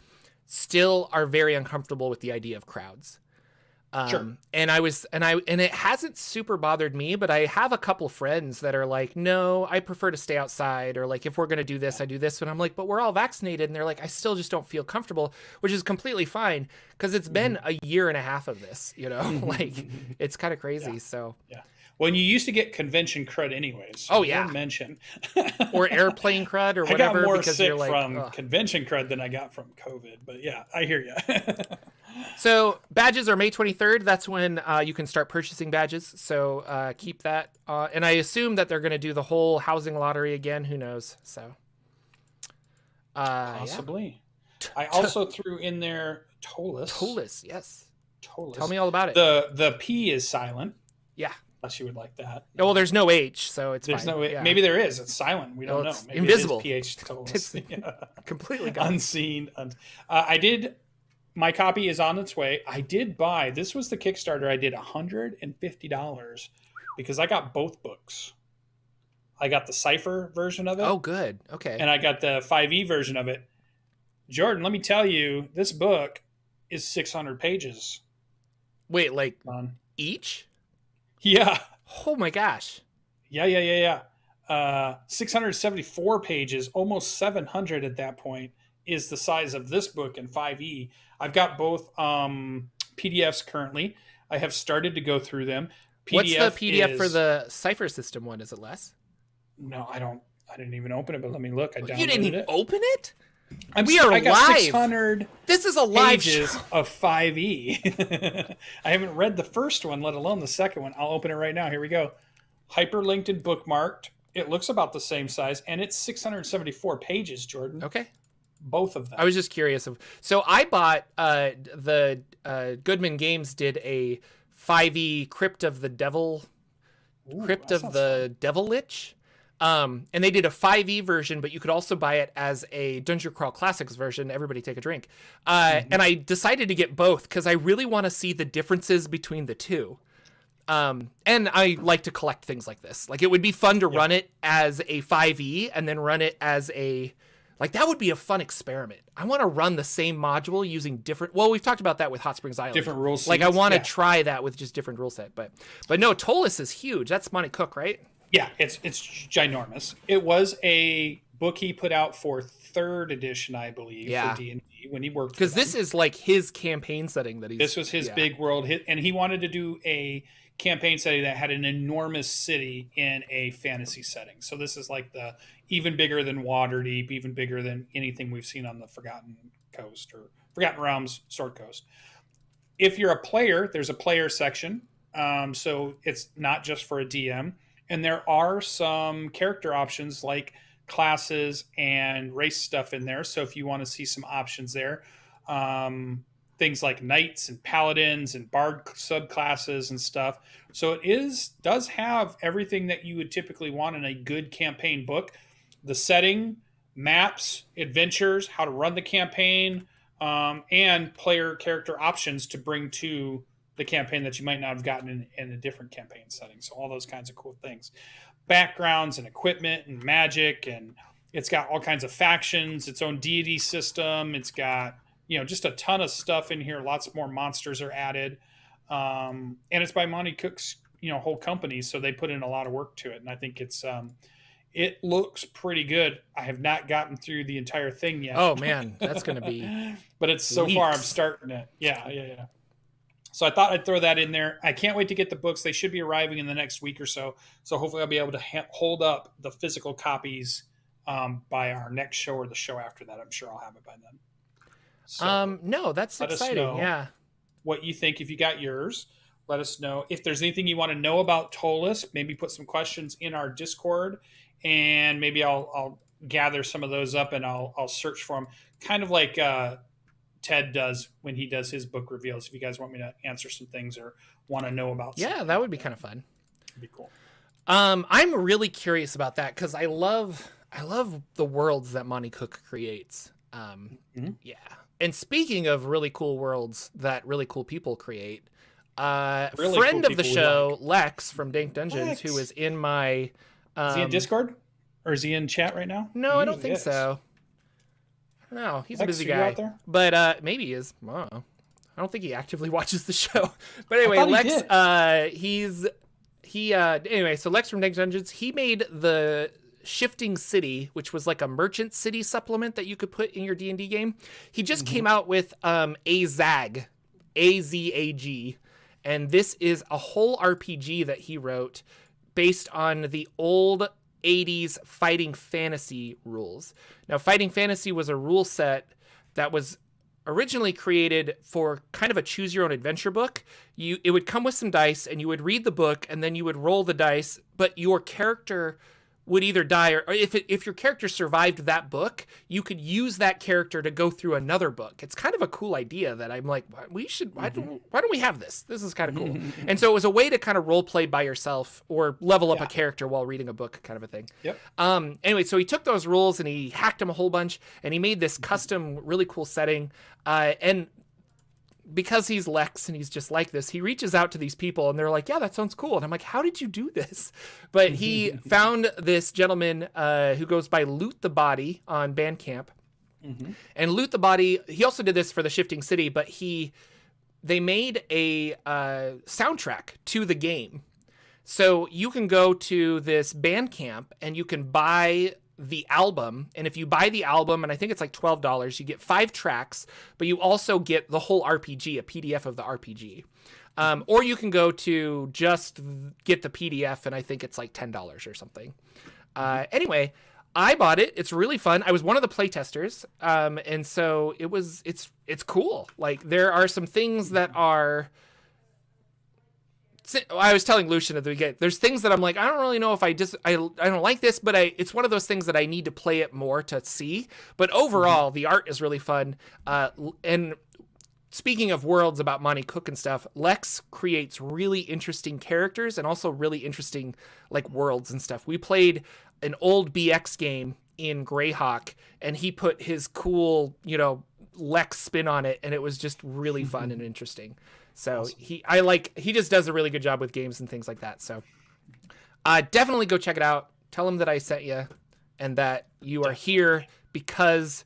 Speaker 1: still are very uncomfortable with the idea of crowds. And it hasn't super bothered me, but I have a couple friends that are like, no, I prefer to stay outside, or like, if we're going to do this, I do this. And I'm like, but we're all vaccinated. And they're like, I still just don't feel comfortable, which is completely fine. Cause it's been a year and a half of this, you know, like it's kind of crazy. So
Speaker 2: Well, you used to get convention crud anyways.
Speaker 1: So
Speaker 2: mention
Speaker 1: or airplane crud or whatever.
Speaker 2: I got more
Speaker 1: because
Speaker 2: sick
Speaker 1: you're like,
Speaker 2: from convention crud than I got from COVID. But yeah, I hear you.
Speaker 1: So badges are May 23rd. That's when you can start purchasing badges. So keep that. And I assume that they're going to do the whole housing lottery again. Who knows? So
Speaker 2: possibly. I also threw in there Tolus.
Speaker 1: Tolus, yes.
Speaker 2: Tolus.
Speaker 1: Tell me all about it.
Speaker 2: The P is silent.
Speaker 1: Yeah.
Speaker 2: Unless you would like that.
Speaker 1: Oh, well, there's no H, so
Speaker 2: there's
Speaker 1: fine.
Speaker 2: no H. Yeah. Maybe there is. It's silent. We don't know. Maybe
Speaker 1: invisible.
Speaker 2: It is PH Tolus.
Speaker 1: It's completely gone.
Speaker 2: Unseen. My copy is on its way. I did buy. This was the Kickstarter. I did $150 because I got both books. I got the Cypher version of it.
Speaker 1: Oh, good. Okay.
Speaker 2: And I got the 5e version of it. Jordan, let me tell you, this book is 600 pages.
Speaker 1: Wait, like each?
Speaker 2: Yeah.
Speaker 1: Oh my gosh.
Speaker 2: Yeah. 674 pages, almost 700 at that point, is the size of this book in 5e. I've got both PDFs currently. I have started to go through them.
Speaker 1: What's the PDF for the Cypher System one? Is it less?
Speaker 2: No, I didn't even open it, but let me look. I downloaded
Speaker 1: You didn't even open it?
Speaker 2: I got
Speaker 1: live.
Speaker 2: 600
Speaker 1: This is a live
Speaker 2: pages
Speaker 1: show.
Speaker 2: of 5e. I haven't read the first one, let alone the second one. I'll open it right now. Here we go. Hyperlinked and bookmarked. It looks about the same size, and it's 674 pages, Jordan.
Speaker 1: Okay.
Speaker 2: Both of them.
Speaker 1: I was just curious. So I bought the Goodman Games did a 5e Crypt of the Devil, Devil Lich. And they did a 5e version, but you could also buy it as a Dungeon Crawl Classics version. Everybody take a drink. And I decided to get both because I really want to see the differences between the two. And I like to collect things like this. Like, it would be fun to run it as a 5e and then run it as a... Like, that would be a fun experiment. I want to run the same module using different... Well, we've talked about that with Hot Springs Island.
Speaker 2: Different rules.
Speaker 1: Like, I want to try that with just different rule set. But no, Ptolus is huge. That's Monty Cook, right?
Speaker 2: Yeah, it's ginormous. It was a book he put out for 3rd edition, I believe, for D&D when he worked.
Speaker 1: Because this is like his campaign setting that he's...
Speaker 2: This was his big world hit, and he wanted to do a campaign setting that had an enormous city in a fantasy setting. So this is like the even bigger than Waterdeep, even bigger than anything we've seen on the Forgotten Coast or Forgotten Realms Sword Coast. If you're a player, there's a player section. So it's not just for a DM. And there are some character options like classes and race stuff in there. So if you want to see some options there, things like knights and paladins and bard subclasses and stuff. So it does have everything that you would typically want in a good campaign book. The setting, maps, adventures, how to run the campaign, and player character options to bring to the campaign that you might not have gotten in a different campaign setting. So all those kinds of cool things. Backgrounds and equipment and magic, and it's got all kinds of factions, its own deity system. It's got, just a ton of stuff in here. Lots more monsters are added. And it's by Monty Cook's, whole company. So they put in a lot of work to it. And I think it looks pretty good. I have not gotten through the entire thing yet.
Speaker 1: Oh man, that's going to be,
Speaker 2: but it's so
Speaker 1: weeks.
Speaker 2: far I'm starting it. Yeah. So I thought I'd throw that in there. I can't wait to get the books. They should be arriving in the next week or so. So hopefully I'll be able to hold up the physical copies by our next show or the show after that. I'm sure I'll have it by then. So
Speaker 1: no, that's exciting. Yeah.
Speaker 2: What you think if you got yours? Let us know. If there's anything you want to know about Ptolus, maybe put some questions in our Discord, and maybe I'll gather some of those up and I'll search for them. Kind of like Ted does when he does his book reveals. If you guys want me to answer some things or want to know about something.
Speaker 1: Yeah, that would be kind of fun.
Speaker 2: It'd be cool.
Speaker 1: I'm really curious about that because I love the worlds that Monty Cook creates. Yeah. And speaking of really cool worlds that really cool people create,
Speaker 2: Really
Speaker 1: friend
Speaker 2: cool
Speaker 1: of the
Speaker 2: people we
Speaker 1: show,
Speaker 2: like.
Speaker 1: Lex from Dank Dungeons,
Speaker 2: Lex.
Speaker 1: who is in my...
Speaker 2: Is he in Discord? Or is he in chat right now?
Speaker 1: No,
Speaker 2: He
Speaker 1: I don't
Speaker 2: usually
Speaker 1: think
Speaker 2: is.
Speaker 1: so. No, he's a
Speaker 2: Lex,
Speaker 1: busy
Speaker 2: are you
Speaker 1: guy.
Speaker 2: out there?
Speaker 1: But maybe he is. I don't know. I don't think he actively watches the show. But anyway,
Speaker 2: thought he
Speaker 1: Lex, anyway, so Lex from Dank Dungeons, he made the Shifting City, which was like a merchant city supplement that you could put in your D&D game. He just came out with Azag, A-Z-A-G, and this is a whole RPG that he wrote based on the old 80s Fighting Fantasy rules. Now, Fighting Fantasy was a rule set that was originally created for kind of a choose your own adventure book. It would come with some dice and you would read the book and then you would roll the dice, but your character would either die or if your character survived that book, you could use that character to go through another book. It's kind of a cool idea that I'm like, why don't we have this? This is kind of cool. And so it was a way to kind of role play by yourself or level up a character while reading a book, kind of a thing.
Speaker 2: Yep.
Speaker 1: Anyway, so he took those rules and he hacked them a whole bunch and he made this custom, really cool setting. And because he's Lex and he's just like this, he reaches out to these people and they're like, yeah, that sounds cool. And I'm like, how did you do this? But he found this gentleman who goes by Loot the Body on Bandcamp. And Loot the Body, he also did this for the Shifting City, but they made a soundtrack to the game. So you can go to this Bandcamp and you can buy the album, and if you buy the album, and I think it's like $12, you get 5 tracks, but you also get the whole RPG, a PDF of the RPG. Or you can go to just get the PDF, and I think it's like $10 or something. Anyway, I bought it. It's really fun. I was one of the playtesters, and so it's cool. Like, there are some things that are... I was telling Lucian at the beginning, there's things that I'm like, I don't really know if I don't like this, but it's one of those things that I need to play it more to see. But overall, the art is really fun. And speaking of worlds about Monty Cook and stuff, Lex creates really interesting characters and also really interesting like worlds and stuff. We played an old BX game in Greyhawk, and he put his cool, Lex spin on it, and it was just really fun and interesting. So awesome. He just does a really good job with games and things like that. So definitely go check it out. Tell him that I sent you and that you are here because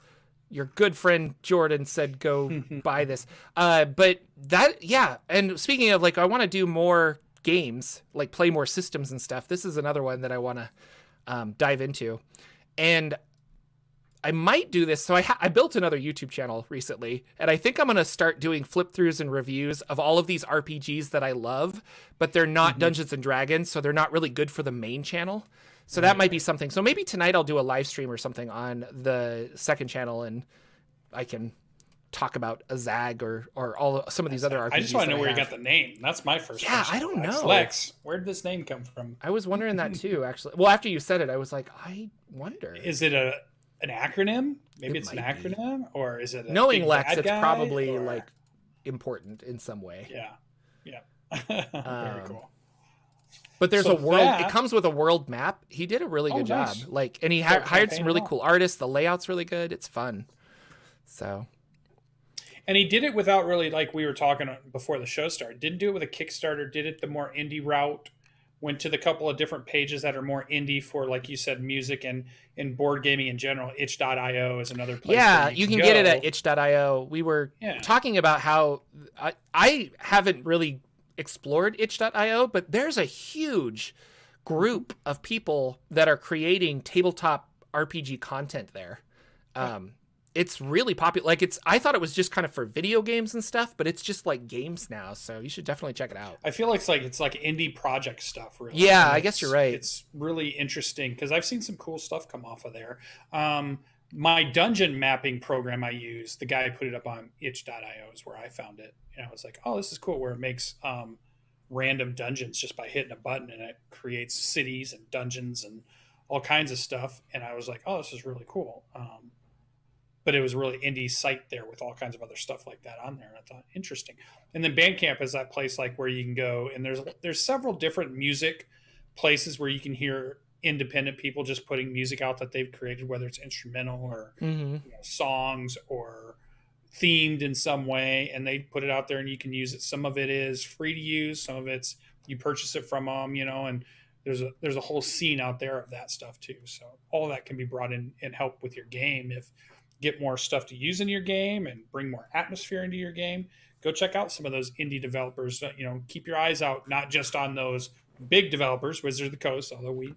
Speaker 1: your good friend Jordan said go buy this. But that, yeah. And speaking of, like, I want to do more games, like play more systems and stuff. This is another one that I want to dive into. And I might do this. So I built another YouTube channel recently, and I think I'm going to start doing flip throughs and reviews of all of these RPGs that I love, but they're not Dungeons and Dragons, so they're not really good for the main channel. So that might be something. So maybe tonight I'll do a live stream or something on the second channel, and I can talk about a Zag or some of these other RPGs.
Speaker 2: I just want to know where you got the name. That's my first question.
Speaker 1: I don't know.
Speaker 2: Lex, where did this name come from?
Speaker 1: I was wondering that too, actually. Well, after you said it, I was like, I wonder.
Speaker 2: Is it an acronym? Maybe it's an acronym, or is it
Speaker 1: knowing Lex? It's probably like important in some way.
Speaker 2: Yeah. Very cool.
Speaker 1: But there's a world. It comes with a world map. He did a really good job. Like, and he hired some really cool artists. The layout's really good. It's fun. So.
Speaker 2: And he did it without really, like we were talking before the show started. Didn't do it with a Kickstarter. Did it the more indie route. Went to the couple of different pages that are more indie for, like you said, music and board gaming in general. Itch.io is another place.
Speaker 1: Yeah, you can get it at itch.io. We were talking about how I haven't really explored itch.io, but there's a huge group of people that are creating tabletop RPG content there. It's really popular. Like, I thought it was just kind of for video games and stuff, but it's just like games now. So you should definitely check it out.
Speaker 2: I feel like it's like indie project stuff. Really.
Speaker 1: Yeah, I guess you're right.
Speaker 2: It's really interesting because I've seen some cool stuff come off of there. My dungeon mapping program I use, the guy put it up on itch.io is where I found it. And I was like, oh, this is cool, where it makes random dungeons just by hitting a button, and it creates cities and dungeons and all kinds of stuff. And I was like, oh, this is really cool. But it was a really indie site there with all kinds of other stuff like that on there. And I thought, interesting. And then Bandcamp is that place like where you can go, and there's several different music places where you can hear independent people just putting music out that they've created, whether it's instrumental or songs or themed in some way, and they put it out there and you can use it. Some of it is free to use, some of it's you purchase it from them, and there's a whole scene out there of that stuff too. So all of that can be brought in and help with your game. If get more stuff to use in your game and bring more atmosphere into your game, go check out some of those indie developers. Keep your eyes out, not just on those big developers, Wizards of the Coast, although we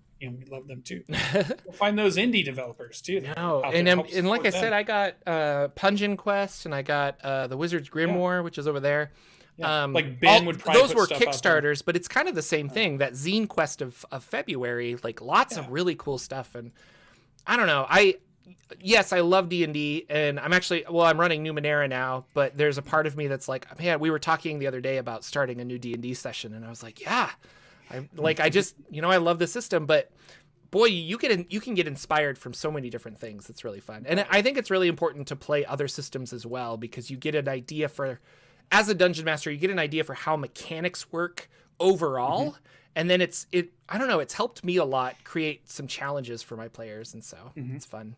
Speaker 2: love them too. We'll find those indie developers too.
Speaker 1: No, and like I said, I got Pungent Quest, and I got the Wizard's Grimoire, which is over there.
Speaker 2: Yeah. Like Ben would probably
Speaker 1: those were Kickstarters, but it's kind of the same thing. That Zine Quest of February, like lots of really cool stuff. And I don't know, yes, I love D&D, and I'm running Numenera now, but there's a part of me that's like, man, we were talking the other day about starting a new D&D session, and I was like, yeah, I love the system, but boy, you can get inspired from so many different things. It's really fun. And I think it's really important to play other systems as well, because you get an idea as a dungeon master, you get an idea for how mechanics work overall. And then it's helped me a lot create some challenges for my players. And so it's fun.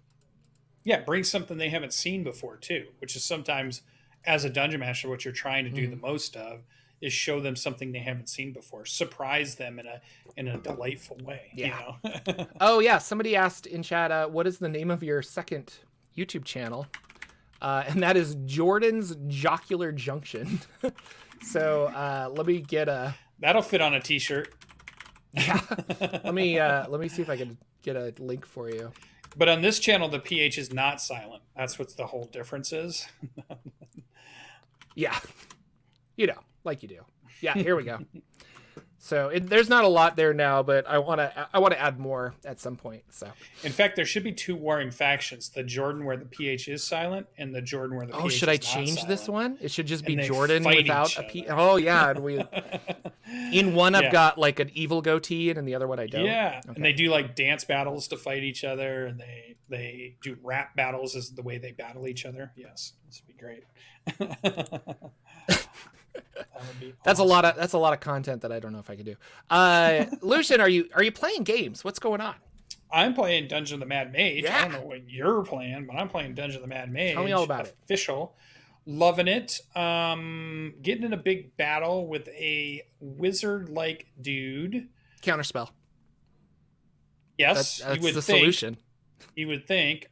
Speaker 2: Yeah, bring something they haven't seen before too, which is sometimes as a dungeon master, what you're trying to do the most of is show them something they haven't seen before, surprise them in a delightful way.
Speaker 1: Yeah.
Speaker 2: You know?
Speaker 1: Oh yeah, somebody asked in chat, what is the name of your second YouTube channel? And that is Jordan's Jocular Junction. So let me get a.
Speaker 2: That'll fit on a T-shirt.
Speaker 1: Yeah. Let me see if I can get a link for you.
Speaker 2: But on this channel, the PH is not silent. That's what the whole difference is.
Speaker 1: Yeah. You know, like you do. Yeah, here we go. So there's not a lot there now, but I want to add more at some point. So
Speaker 2: in fact, there should be two warring factions: the Jordan where the PH is silent, and the Jordan where the PH
Speaker 1: should I
Speaker 2: is not
Speaker 1: change
Speaker 2: silent.
Speaker 1: this one? It should just be
Speaker 2: And they
Speaker 1: Jordan
Speaker 2: fight
Speaker 1: without
Speaker 2: each
Speaker 1: a P.
Speaker 2: other.
Speaker 1: Oh yeah, and we in one I've
Speaker 2: Yeah.
Speaker 1: got like an evil goatee, and in the other one I don't.
Speaker 2: Yeah,
Speaker 1: Okay.
Speaker 2: and they do like dance battles to fight each other, and they do rap battles is the way they battle each other. Yes, this would be great. That would be
Speaker 1: That's
Speaker 2: awesome.
Speaker 1: a lot of content that I don't know if I can do. Lucian, are you playing games? What's going on?
Speaker 2: I'm playing Dungeon of the Mad Mage.
Speaker 1: Yeah.
Speaker 2: I don't know what you're playing, but I'm playing Dungeon of the Mad Mage.
Speaker 1: Tell me all about it.
Speaker 2: Official. Loving it. Getting in a big battle with a wizard-like dude.
Speaker 1: Counterspell.
Speaker 2: Yes,
Speaker 1: That's
Speaker 2: you would
Speaker 1: the
Speaker 2: think.
Speaker 1: solution.
Speaker 2: You would think.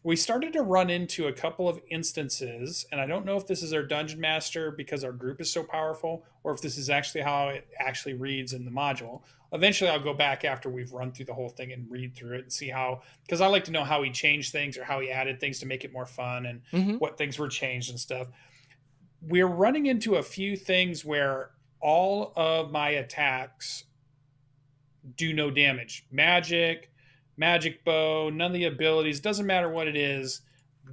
Speaker 2: We started to run into a couple of instances, and I don't know if this is our dungeon master because our group is so powerful, or if this is actually how it actually reads in the module. Eventually, I'll go back after we've run through the whole thing and read through it and see how, because I like to know how he changed things or how he added things to make it more fun and
Speaker 1: Mhm.
Speaker 2: what things were changed and stuff. We're running into a few things where all of my attacks do no damage. Magic bow, none of the abilities, doesn't matter what it is.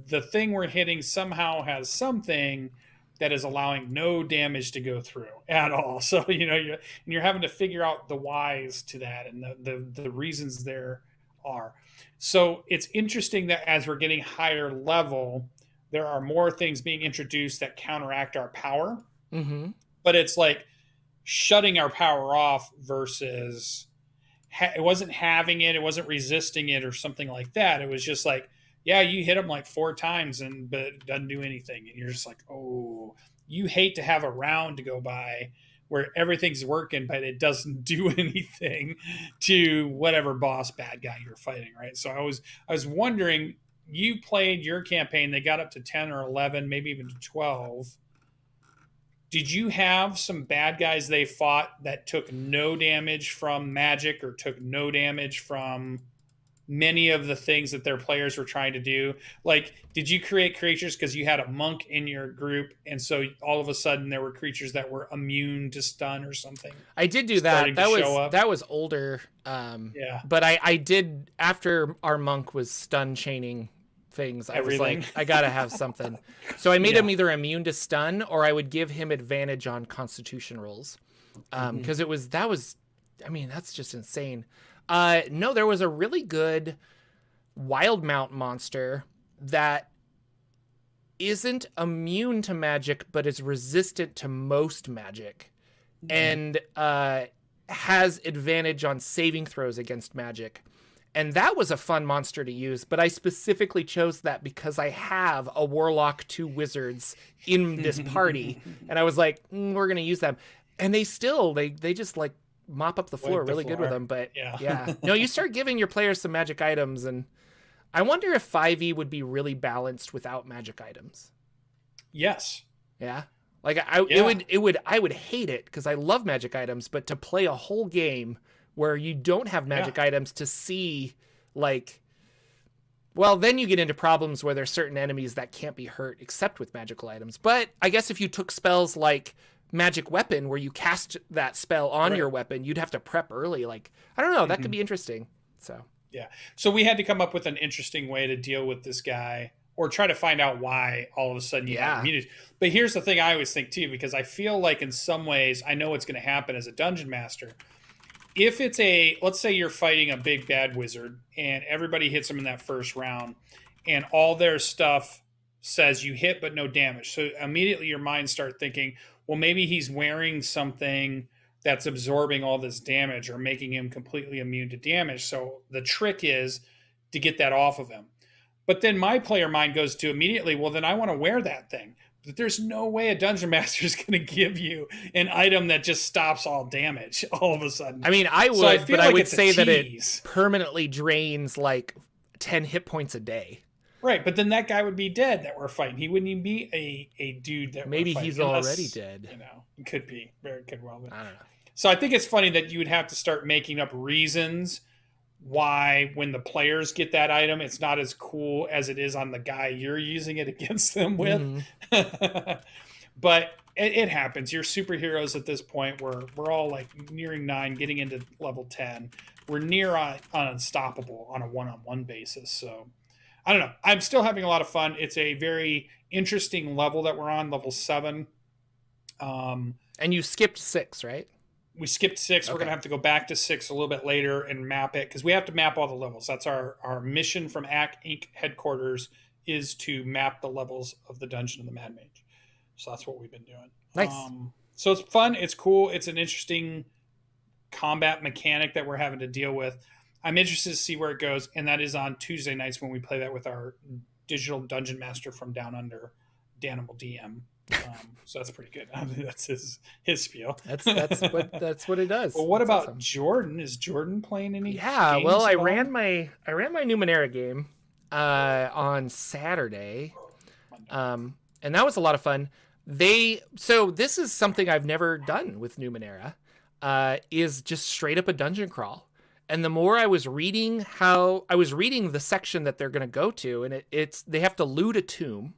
Speaker 2: The thing we're hitting somehow has something that is allowing no damage to go through at all. So, you're having to figure out the whys to that and the reasons there are. So it's interesting that as we're getting higher level, there are more things being introduced that counteract our power.
Speaker 1: Mm-hmm.
Speaker 2: But it's like shutting our power off versus it wasn't having it wasn't resisting it or something like that. It was just like, yeah, you hit them like 4 times but it doesn't do anything, and you're just like, oh, you hate to have a round to go by where everything's working but it doesn't do anything to whatever boss bad guy you're fighting, right? So I was wondering, you played your campaign, they got up to 10 or 11, maybe even to 12. Did you have some bad guys they fought that took no damage from magic or took no damage from many of the things that their players were trying to do? Like, did you create creatures because you had a monk in your group, and so all of a sudden there were creatures that were immune to stun or something?
Speaker 1: I did do that.
Speaker 2: Starting to
Speaker 1: That was older.
Speaker 2: Yeah.
Speaker 1: But I did, after our monk was stun chaining things, I was like, I gotta have something. So I made him either immune to stun or I would give him advantage on constitution rolls. Because that's just insane. No, there was a really good wild mount monster that isn't immune to magic but is resistant to most magic and has advantage on saving throws against magic. And that was a fun monster to use, but I specifically chose that because I have a warlock, 2 wizards in this party, and I was like, we're gonna use them. And they just like mop up the floor really good with them. But yeah. No, you start giving your players some magic items, and I wonder if 5e would be really balanced without magic items.
Speaker 2: Yes.
Speaker 1: Yeah. Like I would hate it because I love magic items, but to play a whole game where you don't have magic items to see, like, well, then you get into problems where there's certain enemies that can't be hurt except with magical items. But I guess if you took spells like magic weapon where you cast that spell on your weapon, you'd have to prep early. Like, I don't know, that could be interesting. So
Speaker 2: yeah. So we had to come up with an interesting way to deal with this guy, or try to find out why all of a sudden you have immunity. But here's the thing I always think too, because I feel like in some ways I know what's going to happen as a dungeon master. If it's let's say you're fighting a big bad wizard and everybody hits them in that first round and all their stuff says you hit but no damage. So immediately your mind starts thinking, well, maybe he's wearing something that's absorbing all this damage or making him completely immune to damage. So the trick is to get that off of him. But then my player mind goes to immediately, well, then I want to wear that thing. But there's no way a dungeon master is going to give you an item that just stops all damage all of a sudden.
Speaker 1: I mean, I would,
Speaker 2: So I feel
Speaker 1: but I
Speaker 2: like
Speaker 1: would
Speaker 2: it's a
Speaker 1: say that it
Speaker 2: tease.
Speaker 1: permanently drains like 10 hit points a day.
Speaker 2: Right, but then that guy would be dead that we're fighting. He wouldn't even be a dude that
Speaker 1: Maybe
Speaker 2: we're fighting.
Speaker 1: he's already dead.
Speaker 2: You know, it could be. Very could well be.
Speaker 1: I don't know.
Speaker 2: So I think it's funny that you would have to start making up reasons why when the players get that item, it's not as cool as it is on the guy you're using it against them with.
Speaker 1: Mhm.
Speaker 2: But it happens. You're superheroes at this point. We're all like nearing 9, getting into level 10. We're near on unstoppable on a one-on-one basis. So I don't know. I'm still having a lot of fun. It's a very interesting level that we're on, level 7.
Speaker 1: And you skipped 6, right?
Speaker 2: We skipped 6.
Speaker 1: Okay.
Speaker 2: We're going to have to go back to 6 a little bit later and map it because we have to map all the levels. That's our mission from ACK Inc. headquarters is to map the levels of the Dungeon of the Mad Mage. So that's what we've been doing.
Speaker 1: Nice.
Speaker 2: So it's fun. It's cool. It's an interesting combat mechanic that we're having to deal with. I'm interested to see where it goes. And that is on Tuesday nights when we play that with our digital dungeon master from Down Under, Danimal DM. So that's pretty good. That's his spiel.
Speaker 1: That's what it does.
Speaker 2: Well, what
Speaker 1: That's
Speaker 2: about
Speaker 1: awesome.
Speaker 2: Jordan? Is Jordan playing any?
Speaker 1: Yeah,
Speaker 2: games
Speaker 1: well, I
Speaker 2: at all?
Speaker 1: ran my Numenera game on Saturday, and that was a lot of fun. So this is something I've never done with Numenera, is just straight up a dungeon crawl. And the more I was reading the section that they're going to go to, and they have to loot a tomb.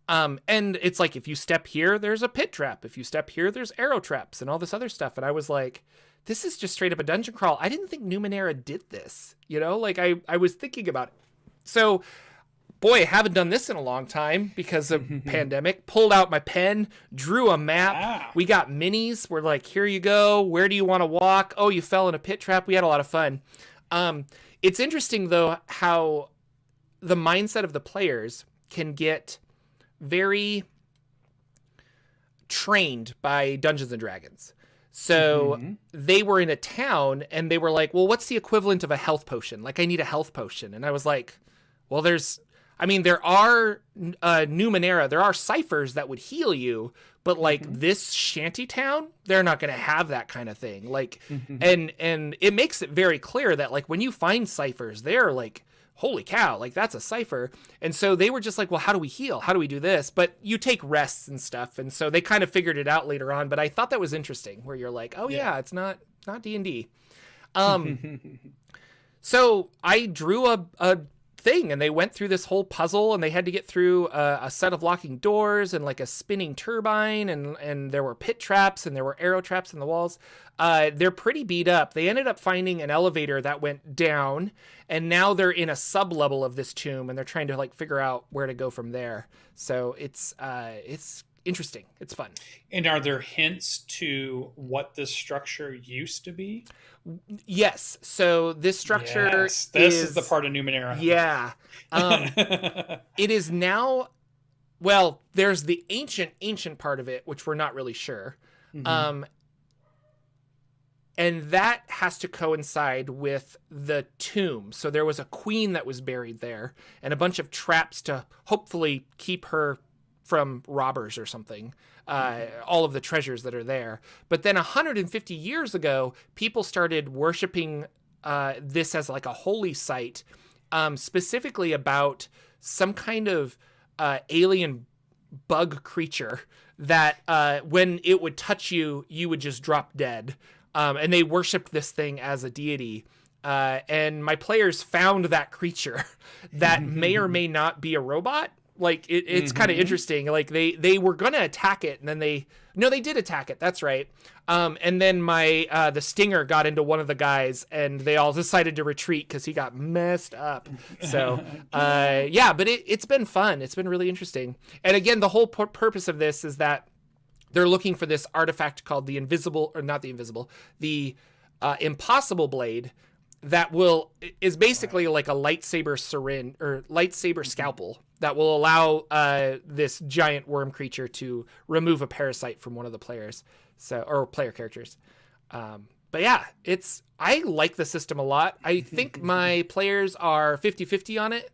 Speaker 1: And it's like, if you step here, there's a pit trap. If you step here, there's arrow traps and all this other stuff. And I was like, this is just straight up a dungeon crawl. I didn't think Numenera did this, like I was thinking about it. So, boy, I haven't done this in a long time because of pandemic. Pulled out my pen, drew a map.
Speaker 2: Ah.
Speaker 1: We got minis. We're like, here you go. Where do you want to walk? Oh, you fell in a pit trap. We had a lot of fun. It's interesting, though, how the mindset of the players can get very trained by Dungeons and Dragons. So they were in a town and they were like, well, what's the equivalent of a health potion? Like, I need a health potion. And I was like, well, there are Numenera, there are ciphers that would heal you, but like this shanty town, they're not going to have that kind of thing. Like, and it makes it very clear that like when you find ciphers, they're like, holy cow, like that's a cipher. And so they were just like, well, how do we heal? How do we do this? But you take rests and stuff. And so they kind of figured it out later on. But I thought that was interesting where you're like, oh yeah, it's not D&D. So I drew a thing and they went through this whole puzzle and they had to get through a set of locking doors and like a spinning turbine and there were pit traps and there were arrow traps in the walls. They're pretty beat up. They ended up finding an elevator that went down and now they're in a sub level of this tomb and they're trying to like figure out where to go from there. So it's interesting. It's fun.
Speaker 2: And are there hints to what this structure used to be?
Speaker 1: Yes. So this structure
Speaker 2: This is the part of Numenera.
Speaker 1: Yeah. It is now, well, there's the ancient part of it, which we're not really sure. And that has to coincide with the tomb. So there was a queen that was buried there and a bunch of traps to hopefully keep her from robbers or something, all of the treasures that are there. But then 150 years ago, people started worshiping this as like a holy site, specifically about some kind of alien bug creature that when it would touch you, you would just drop dead. And they worshiped this thing as a deity. And my players found that creature that may or may not be a robot. Like it's kind of interesting. Like they were gonna attack it, and then they did attack it. That's right. And then the stinger got into one of the guys, and they all decided to retreat because he got messed up. So yeah, but it's been fun. It's been really interesting. And again, the whole purpose of this is that they're looking for this artifact called the Impossible Blade. That is basically like a lightsaber syringe or lightsaber scalpel that will allow this giant worm creature to remove a parasite from one of the players, or player characters. But yeah, I like the system a lot. I think my players are 50-50 on it.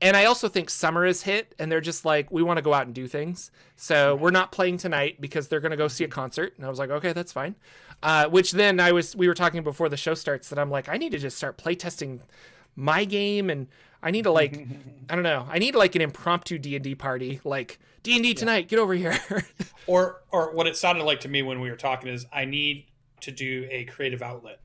Speaker 1: And I also think summer has hit, and they're just like, we want to go out and do things. So we're not playing tonight because they're going to go see a concert. And I was like, okay, that's fine. Which then we were talking before the show starts that I'm like, I need to just start playtesting my game, and I need to like, I don't know, I need like an impromptu D&D party, like D&D tonight, get over here.
Speaker 2: Or what it sounded like to me when we were talking is I need to do a creative outlet.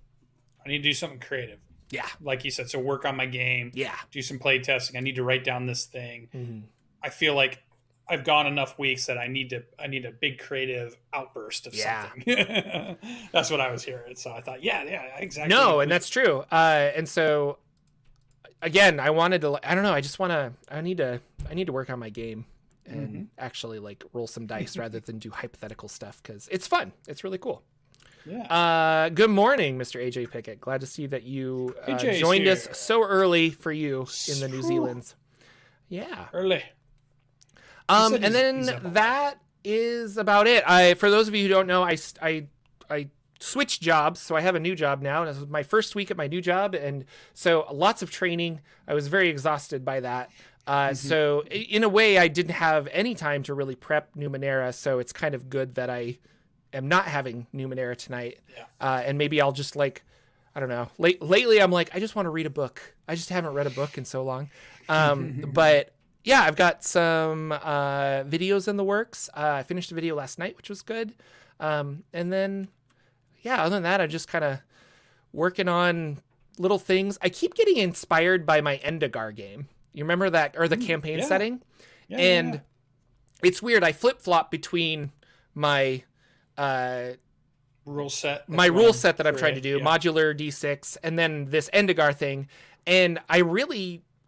Speaker 2: I need to do something creative.
Speaker 1: Yeah.
Speaker 2: Like you said, so work on my game.
Speaker 1: Yeah.
Speaker 2: Do some play testing. I need to write down this thing.
Speaker 1: Mm-hmm.
Speaker 2: I feel like I've gone enough weeks that I need a big creative outburst of something. That's what I was hearing. So I thought, yeah, exactly.
Speaker 1: No, and that's true. And so again, I wanted to, I don't know, I need to work on my game and actually like roll some dice rather than do hypothetical stuff, because it's fun. It's really cool.
Speaker 2: Yeah.
Speaker 1: Good morning, Mr. AJ Pickett. Glad to see that you
Speaker 2: AJ's
Speaker 1: joined
Speaker 2: here.
Speaker 1: us so early for you in the New Zealands. Yeah.
Speaker 2: Early.
Speaker 1: And then that is about it. For those of you who don't know, I switched jobs, so I have a new job now. This was my first week at my new job, and so lots of training. I was very exhausted by that. So in a way, I didn't have any time to really prep Numenera, so it's kind of good that I am not having Numenera tonight. And maybe I'll just like, I don't know. Lately, I'm like, I just want to read a book. I just haven't read a book in so long. But yeah, I've got some videos in the works. I finished a video last night, which was good. And then, yeah, other than that, I'm just kind of working on little things. I keep getting inspired by my Endegar game. You remember that, or the campaign setting? And it's weird. I flip-flop between my
Speaker 2: rule set
Speaker 1: that I'm trying to do, modular D6, and then this Endegar thing. And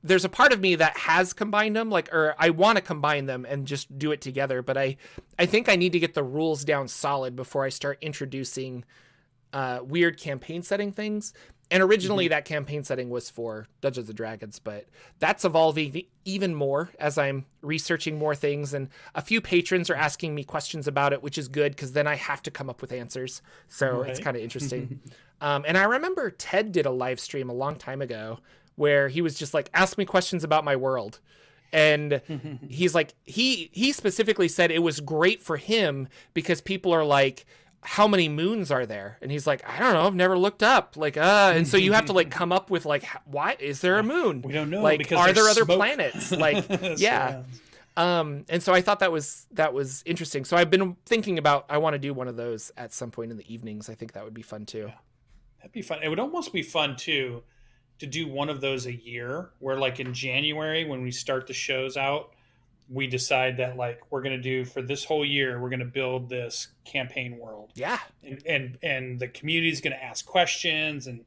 Speaker 1: there's a part of me that has combined them, or I want to combine them and just do it together. But I think I need to get the rules down solid before I start introducing weird campaign setting things. And originally that campaign setting was for Dungeons and Dragons, but that's evolving even more as I'm researching more things. And a few patrons are asking me questions about it, which is good because then I have to come up with answers. So it's kind of interesting. And I remember Ted did a live stream a long time ago where he was just like, ask me questions about my world. And he's like, he specifically said it was great for him because people are like, how many moons are there? And he's like, I don't know, I've never looked up. Like, and so you have to like come up with like, why is there a moon?
Speaker 2: We don't know.
Speaker 1: Like,
Speaker 2: because
Speaker 1: are there
Speaker 2: there's
Speaker 1: other
Speaker 2: smoke.
Speaker 1: planets? Like, yeah. And so I thought that was interesting. So I've been thinking about, I want to do one of those at some point in the evenings. I think that would be fun too.
Speaker 2: Yeah. That'd be fun. It would almost be fun too, to do one of those a year where like in January, when we start the shows out, we decide that like we're going to do for this whole year, we're going to build this campaign world.
Speaker 1: Yeah.
Speaker 2: And the community is going to ask questions and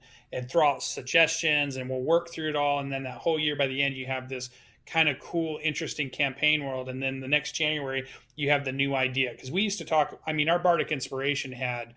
Speaker 2: throw out suggestions, and we'll work through it all. And then that whole year, by the end, you have this kind of cool, interesting campaign world. And then the next January, you have the new idea. Because we used to talk, I mean, our Bardic Inspiration had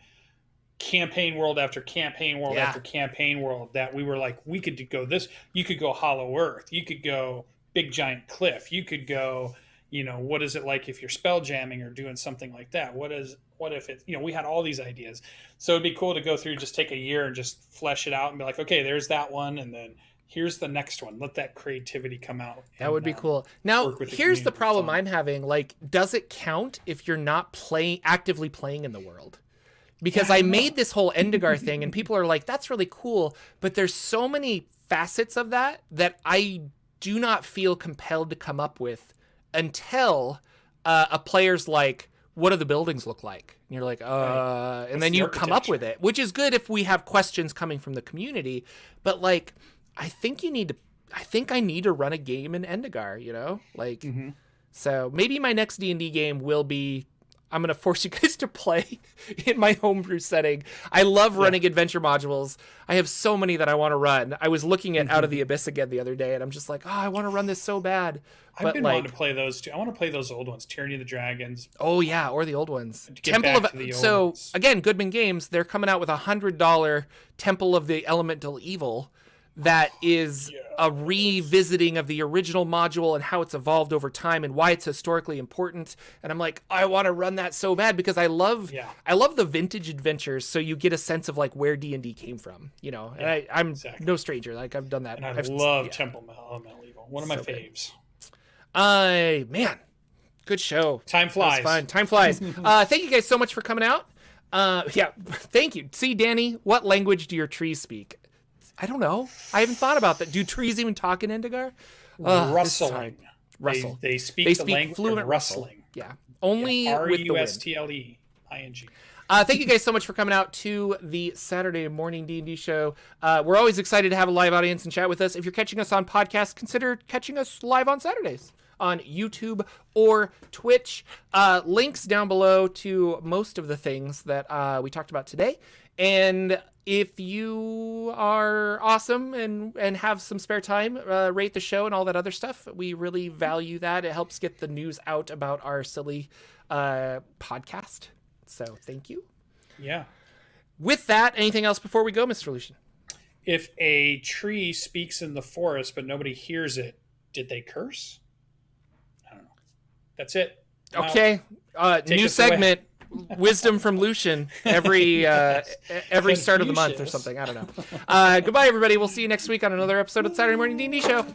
Speaker 2: campaign world after campaign world after campaign world that we were like, we could go this, you could go Hollow Earth, you could go Big Giant Cliff, you could go, what is it like if you're spell jamming or doing something like that? What if it, we had all these ideas. So it'd be cool to go through, just take a year and just flesh it out and be like, okay, there's that one. And then here's the next one. Let that creativity come out.
Speaker 1: That would be cool. Now, here's the problem I'm having. Like, does it count if you're not actively playing in the world? Because I made this whole Endegar thing and people are like, that's really cool. But there's so many facets of that I do not feel compelled to come up with until a player's like, what do the buildings look like? And you're like, and then you come up with it, which is good if we have questions coming from the community. But like, I think I need to run a game in Endegar, like, so maybe my next D&D game will be, I'm going to force you guys to play in my homebrew setting. I love running adventure modules. I have so many that I want to run. I was looking at Out of the Abyss again the other day, and I'm just like, I want to run this so bad.
Speaker 2: I've been wanting to play those too. I want to play those old ones, Tyranny of the Dragons.
Speaker 1: Oh, yeah, or the old ones.
Speaker 2: Ones.
Speaker 1: Again, Goodman Games, they're coming out with $100 Temple of the Elemental Evil that is a revisiting of the original module and how it's evolved over time and why it's historically important. And I'm like, I want to run that so bad because I love the vintage adventures. So you get a sense of like where D&D came from, you know. And I'm no stranger. Like I've done that.
Speaker 2: And I love Temple Elemental Evil. One of my faves.
Speaker 1: Man, good show.
Speaker 2: Time flies.
Speaker 1: Fun. Time flies. Thank you guys so much for coming out. Thank you. See, Danny, what language do your trees speak? I don't know. I haven't thought about that. Do trees even talk in Endigar?
Speaker 2: Rustling.
Speaker 1: Rustle.
Speaker 2: They speak the language
Speaker 1: fluent
Speaker 2: of rustling.
Speaker 1: Yeah. Only with the wind.
Speaker 2: Rustleng.
Speaker 1: Thank you guys so much for coming out to the Saturday morning D&D show. We're always excited to have a live audience and chat with us. If you're catching us on podcast, consider catching us live on Saturdays on YouTube or Twitch. Links down below to most of the things that we talked about today. And if you are awesome and have some spare time, rate the show and all that other stuff. We really value that. It helps get the news out about our silly podcast. So thank you.
Speaker 2: Yeah.
Speaker 1: With that, anything else before we go, Mr. Lucian?
Speaker 2: If a tree speaks in the forest but nobody hears it, did they curse? I don't know. That's it.
Speaker 1: Okay. New segment. Wisdom from Lucian every start of the month or something. I don't know. Goodbye, everybody. We'll see you next week on another episode of the Saturday Morning D&D Show.